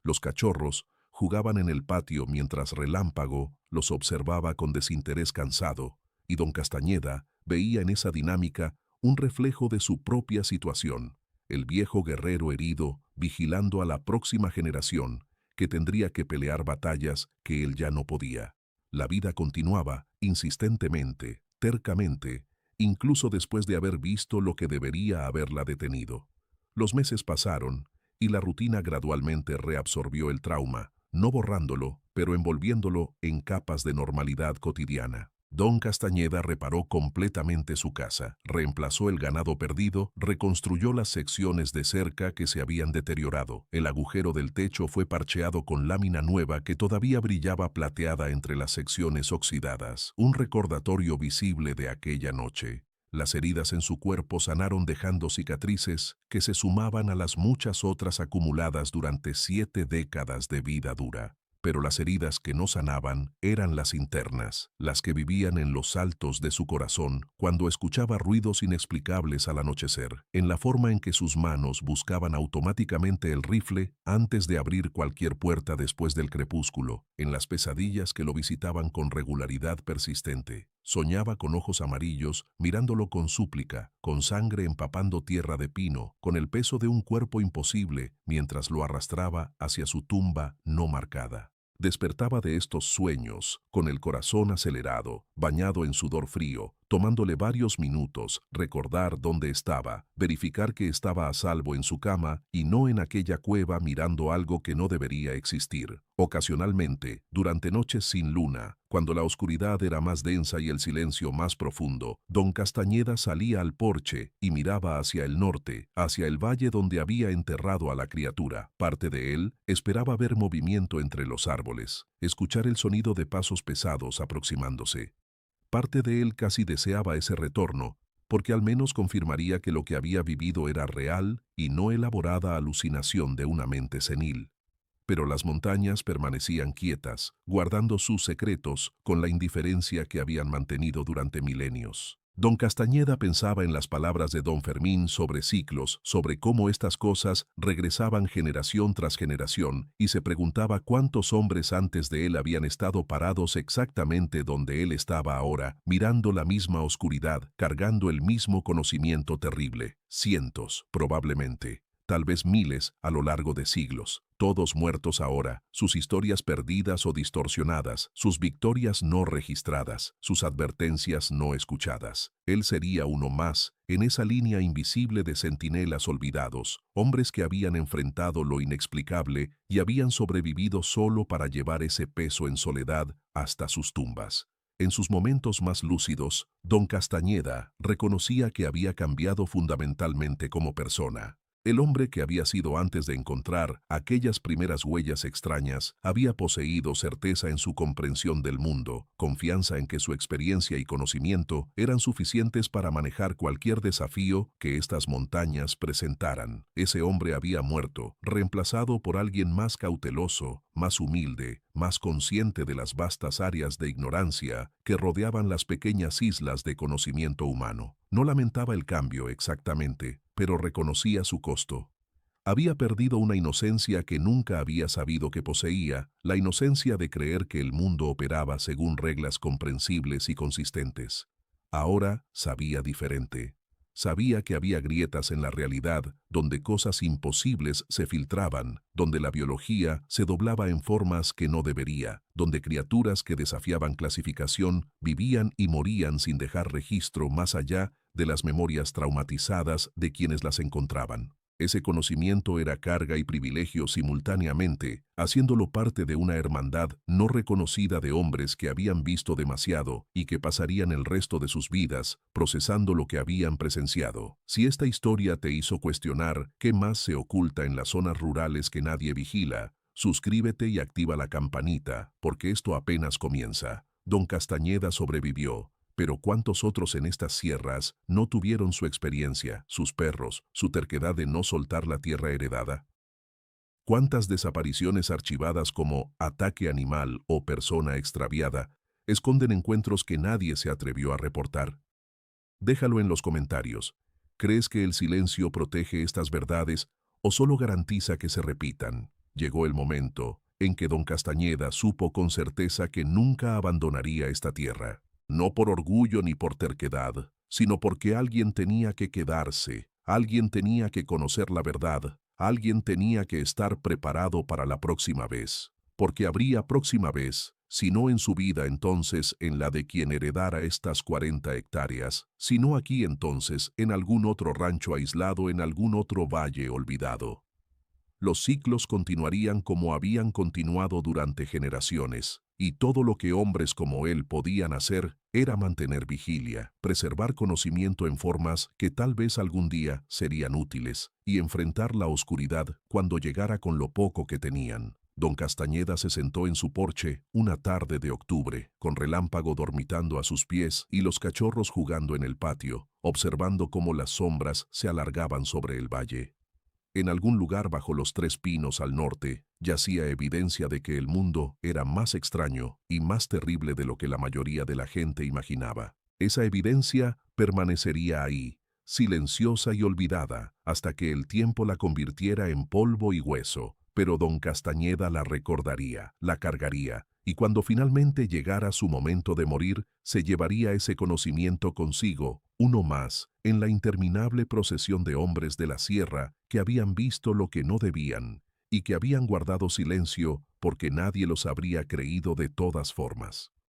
Los cachorros jugaban en el patio mientras Relámpago los observaba con desinterés cansado, y don Castañeda veía en esa dinámica un reflejo de su propia situación, el viejo guerrero herido vigilando a la próxima generación que tendría que pelear batallas que él ya no podía. La vida continuaba, insistentemente, tercamente, incluso después de haber visto lo que debería haberla detenido. Los meses pasaron, y la rutina gradualmente reabsorbió el trauma, no borrándolo, pero envolviéndolo en capas de normalidad cotidiana. Don Castañeda reparó completamente su casa, reemplazó el ganado perdido, reconstruyó las secciones de cerca que se habían deteriorado. El agujero del techo fue parcheado con lámina nueva que todavía brillaba plateada entre las secciones oxidadas, un recordatorio visible de aquella noche. Las heridas en su cuerpo sanaron dejando cicatrices que se sumaban a las muchas otras acumuladas durante 7 décadas de vida dura. Pero las heridas que no sanaban eran las internas, las que vivían en los altos de su corazón cuando escuchaba ruidos inexplicables al anochecer, en la forma en que sus manos buscaban automáticamente el rifle antes de abrir cualquier puerta después del crepúsculo, en las pesadillas que lo visitaban con regularidad persistente. Soñaba con ojos amarillos, mirándolo con súplica, con sangre empapando tierra de pino, con el peso de un cuerpo imposible mientras lo arrastraba hacia su tumba no marcada. Despertaba de estos sueños, con el corazón acelerado, bañado en sudor frío, tomándole varios minutos recordar dónde estaba, verificar que estaba a salvo en su cama y no en aquella cueva mirando algo que no debería existir. Ocasionalmente, durante noches sin luna, cuando la oscuridad era más densa y el silencio más profundo, don Castañeda salía al porche y miraba hacia el norte, hacia el valle donde había enterrado a la criatura. Parte de él esperaba ver movimiento entre los árboles, escuchar el sonido de pasos pesados aproximándose. Parte de él casi deseaba ese retorno, porque al menos confirmaría que lo que había vivido era real y no elaborada alucinación de una mente senil. Pero las montañas permanecían quietas, guardando sus secretos con la indiferencia que habían mantenido durante milenios. Don Castañeda pensaba en las palabras de don Fermín sobre ciclos, sobre cómo estas cosas regresaban generación tras generación, y se preguntaba cuántos hombres antes de él habían estado parados exactamente donde él estaba ahora, mirando la misma oscuridad, cargando el mismo conocimiento terrible. Cientos, probablemente. Tal vez miles a lo largo de siglos, todos muertos ahora, sus historias perdidas o distorsionadas, sus victorias no registradas, sus advertencias no escuchadas. Él sería uno más, en esa línea invisible de centinelas olvidados, hombres que habían enfrentado lo inexplicable y habían sobrevivido solo para llevar ese peso en soledad hasta sus tumbas. En sus momentos más lúcidos, don Castañeda reconocía que había cambiado fundamentalmente como persona. El hombre que había sido antes de encontrar aquellas primeras huellas extrañas había poseído certeza en su comprensión del mundo, confianza en que su experiencia y conocimiento eran suficientes para manejar cualquier desafío que estas montañas presentaran. Ese hombre había muerto, reemplazado por alguien más cauteloso, más humilde, más consciente de las vastas áreas de ignorancia que rodeaban las pequeñas islas de conocimiento humano. No lamentaba el cambio exactamente, pero reconocía su costo. Había perdido una inocencia que nunca había sabido que poseía, la inocencia de creer que el mundo operaba según reglas comprensibles y consistentes. Ahora sabía diferente. Sabía que había grietas en la realidad, donde cosas imposibles se filtraban, donde la biología se doblaba en formas que no debería, donde criaturas que desafiaban clasificación vivían y morían sin dejar registro más allá de las memorias traumatizadas de quienes las encontraban. Ese conocimiento era carga y privilegio simultáneamente, haciéndolo parte de una hermandad no reconocida de hombres que habían visto demasiado y que pasarían el resto de sus vidas procesando lo que habían presenciado. Si esta historia te hizo cuestionar qué más se oculta en las zonas rurales que nadie vigila, suscríbete y activa la campanita, porque esto apenas comienza. Don Castañeda sobrevivió. Pero ¿cuántos otros en estas sierras no tuvieron su experiencia, sus perros, su terquedad de no soltar la tierra heredada? ¿Cuántas desapariciones archivadas como ataque animal o persona extraviada esconden encuentros que nadie se atrevió a reportar? Déjalo en los comentarios. ¿Crees que el silencio protege estas verdades o solo garantiza que se repitan? Llegó el momento en que don Castañeda supo con certeza que nunca abandonaría esta tierra. No por orgullo ni por terquedad, sino porque alguien tenía que quedarse, alguien tenía que conocer la verdad, alguien tenía que estar preparado para la próxima vez. Porque habría próxima vez, si no en su vida entonces en la de quien heredara estas 40 hectáreas, sino aquí entonces en algún otro rancho aislado en algún otro valle olvidado. Los ciclos continuarían como habían continuado durante generaciones, y todo lo que hombres como él podían hacer era mantener vigilia, preservar conocimiento en formas que tal vez algún día serían útiles, y enfrentar la oscuridad cuando llegara con lo poco que tenían. Don Castañeda se sentó en su porche una tarde de octubre, con relámpago dormitando a sus pies y los cachorros jugando en el patio, observando cómo las sombras se alargaban sobre el valle. En algún lugar bajo los 3 pinos al norte, yacía evidencia de que el mundo era más extraño y más terrible de lo que la mayoría de la gente imaginaba. Esa evidencia permanecería ahí, silenciosa y olvidada, hasta que el tiempo la convirtiera en polvo y hueso. Pero don Castañeda la recordaría, la cargaría, y cuando finalmente llegara su momento de morir, se llevaría ese conocimiento consigo, uno más, en la interminable procesión de hombres de la sierra que habían visto lo que no debían, y que habían guardado silencio porque nadie los habría creído de todas formas.